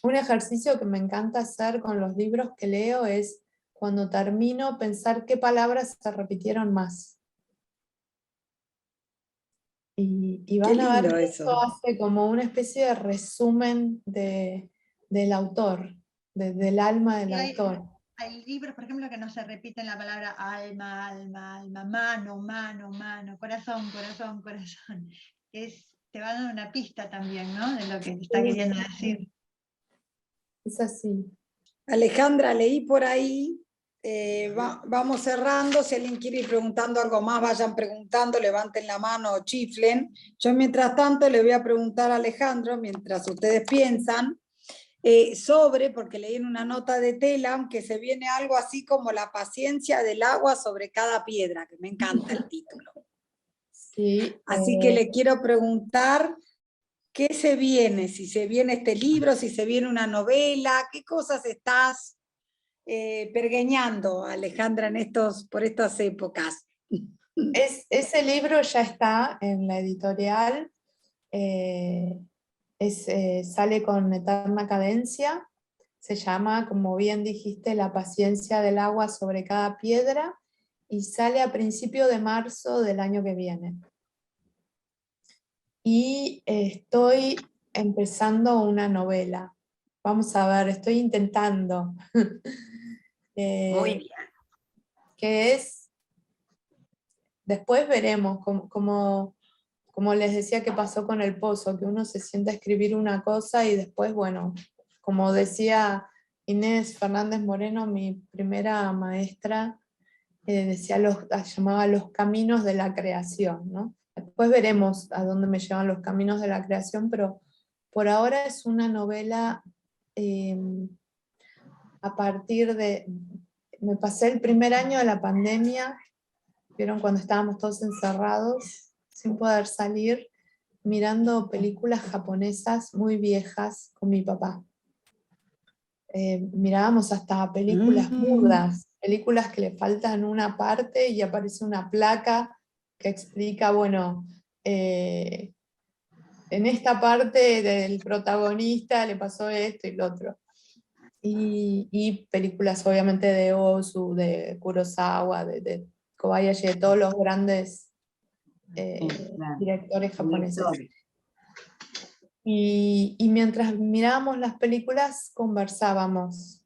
Un ejercicio que me encanta hacer con los libros que leo es, cuando termino, pensar qué palabras se repitieron más. Y van a ver que eso hace como una especie de resumen del autor, del alma del autor. Hay libros, por ejemplo, que no se repiten la palabra alma, alma, alma, mano, mano, mano, corazón, corazón, corazón. Te va a dar una pista también, ¿no? De lo que te está queriendo decir. Es así. Alejandra, leí por ahí, vamos cerrando, si alguien quiere ir preguntando algo más, vayan preguntando, levanten la mano o chiflen. Yo mientras tanto le voy a preguntar a Alejandro, mientras ustedes piensan, porque leí en una nota de Telam que se viene algo así como la paciencia del agua sobre cada piedra, que me encanta el título. Sí, así que le quiero preguntar, ¿qué se viene? Si se viene este libro, si se viene una novela, ¿qué cosas estás pergeñando, Alejandra, por estas épocas? Ese libro ya está en la editorial, sale con Eterna Cadencia, se llama, como bien dijiste, La paciencia del agua sobre cada piedra, y sale a principio de marzo del año que viene. Y estoy empezando una novela. Vamos a ver, estoy intentando. Muy bien. Que es, después veremos, como les decía que pasó con El Pozo, que uno se sienta a escribir una cosa y después, bueno, como decía Inés Fernández Moreno, mi primera maestra, llamaba los caminos de la creación, ¿no? Después veremos a dónde me llevan los caminos de la creación, pero por ahora es una novela a partir de... Me pasé el primer año de la pandemia, vieron cuando estábamos todos encerrados, sin poder salir, mirando películas japonesas muy viejas con mi papá. Mirábamos hasta películas mudas, películas que le faltan una parte y aparece una placa que explica, bueno, en esta parte del protagonista le pasó esto y lo otro. Y películas obviamente de Ozu, de Kurosawa, de Kobayashi, de todos los grandes directores japoneses. Y mientras mirábamos las películas conversábamos.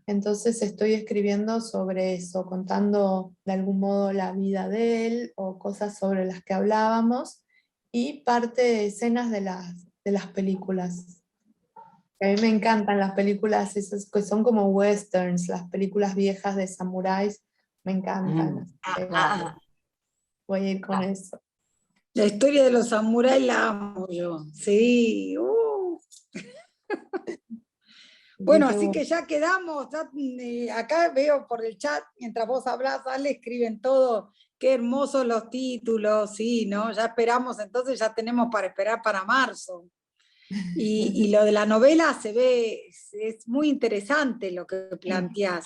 Entonces estoy escribiendo sobre eso, contando de algún modo la vida de él o cosas sobre las que hablábamos y parte de escenas de las películas. A mí me encantan las películas esas que son como westerns, las películas viejas de samuráis, me encantan. Voy a ir con eso. La historia de los samuráis la amo yo. Sí. Bueno, así que ya quedamos. Acá veo por el chat, mientras vos hablás, Ale, escriben todo. Qué hermosos los títulos, sí, ¿no? Ya esperamos, entonces ya tenemos para esperar para marzo. Y lo de la novela se ve, es muy interesante lo que planteás.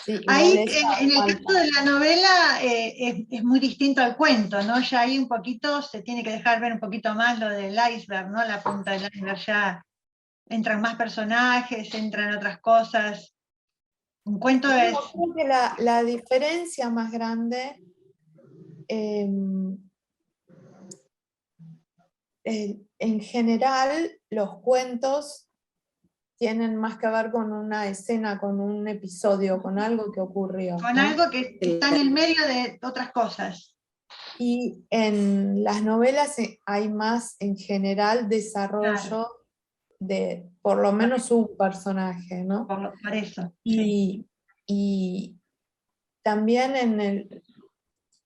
Sí, ahí en el texto de la novela es muy distinto al cuento, ¿no? Ya ahí un poquito se tiene que dejar ver un poquito más lo del iceberg, ¿no? La punta del iceberg, ya entran más personajes, entran otras cosas. Un cuento es... Creo que la diferencia más grande en general los cuentos tienen más que ver con una escena, con un episodio, con algo que ocurrió. Con ¿no? algo que está en el medio de otras cosas. Y en las novelas hay más en general desarrollo de por lo menos un personaje, ¿no? Por eso. Y también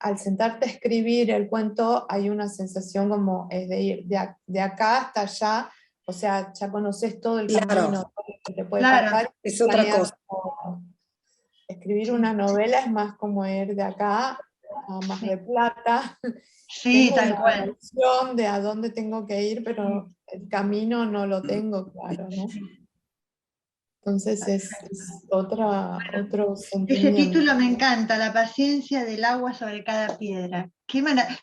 al sentarte a escribir el cuento hay una sensación como es de ir de acá hasta allá, o sea, ya conoces todo el camino, todo lo que te puede pasar. Es otra cosa. Escribir una novela es más como ir de acá a Mar del Plata. Sí, tengo tal una cual. noción de a dónde tengo que ir, pero el camino no lo tengo claro, ¿no? Entonces es otro sentimiento. Ese título me encanta, La paciencia del agua sobre cada piedra.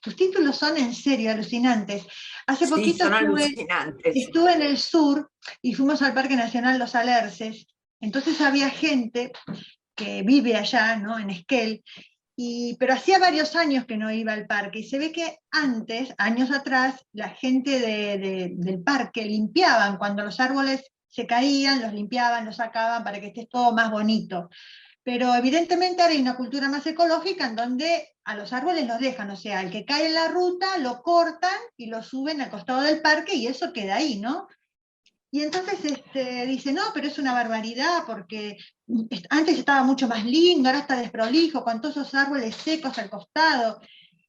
Tus títulos son en serio alucinantes. Hace poquito estuve en el sur y fuimos al Parque Nacional Los Alerces. Entonces había gente que vive allá, ¿no? En Esquel, pero hacía varios años que no iba al parque, y se ve que antes, años atrás, la gente del parque limpiaban, cuando los árboles se caían, los limpiaban, los sacaban para que esté todo más bonito. Pero evidentemente ahora hay una cultura más ecológica en donde a los árboles los dejan, o sea, el que cae en la ruta lo cortan y lo suben al costado del parque y eso queda ahí, ¿no? Y entonces dice, no, pero es una barbaridad porque antes estaba mucho más lindo, ahora está desprolijo, con todos esos árboles secos al costado.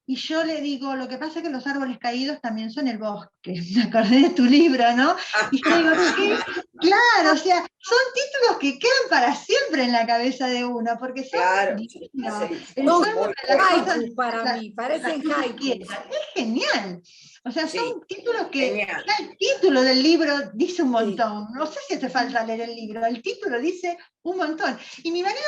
Y yo le digo, lo que pasa es que los árboles caídos también son el bosque. Me acordé de tu libro, ¿no? Y yo digo, ¿qué? Claro, o sea, son títulos que quedan para siempre en la cabeza de uno, porque son haikus para mí, parecen haikus. Es genial. O sea, son títulos que ya el título del libro dice un montón. No sé si hace falta leer el libro, el título dice un montón. Y mi marido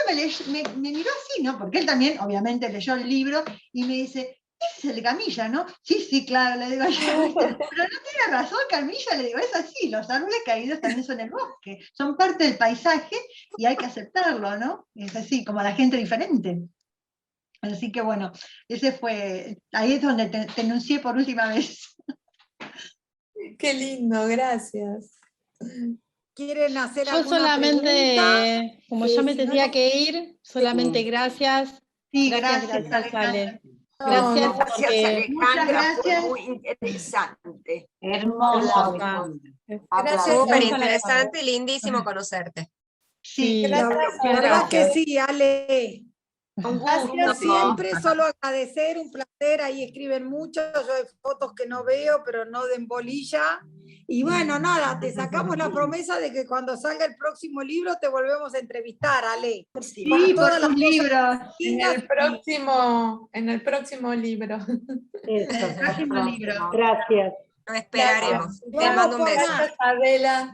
me miró así, ¿no? Porque él también, obviamente, leyó el libro y me dice, ese es el de Camilla, ¿no? Sí, claro, le digo yo. Pero no tiene razón, Camilla, le digo, es así, los árboles caídos también son el bosque, son parte del paisaje y hay que aceptarlo, ¿no? Es así, como la gente diferente. Así que bueno, ese fue, ahí es donde te enuncié por última vez. Qué lindo, gracias. ¿Quieren hacer Yo alguna solamente, pregunta? como ya me tenía que ir, solamente gracias. Sí, gracias, Ale. Gracias, porque... Alejandra, fue muy interesante. Hermoso. Gracias. Súper interesante y lindísimo conocerte. Sí, La verdad que sí, Ale. Un Como gusto. siempre, solo agradecer, un placer, ahí escriben mucho, yo hay fotos que no veo, pero no den bolilla. Y bueno, nada, te sacamos la promesa de que cuando salga el próximo libro te volvemos a entrevistar, Ale. Sí, por tus libros. En el próximo libro. El próximo libro. Gracias. Lo esperaremos. Gracias. Te mando un beso. Gracias, Adela.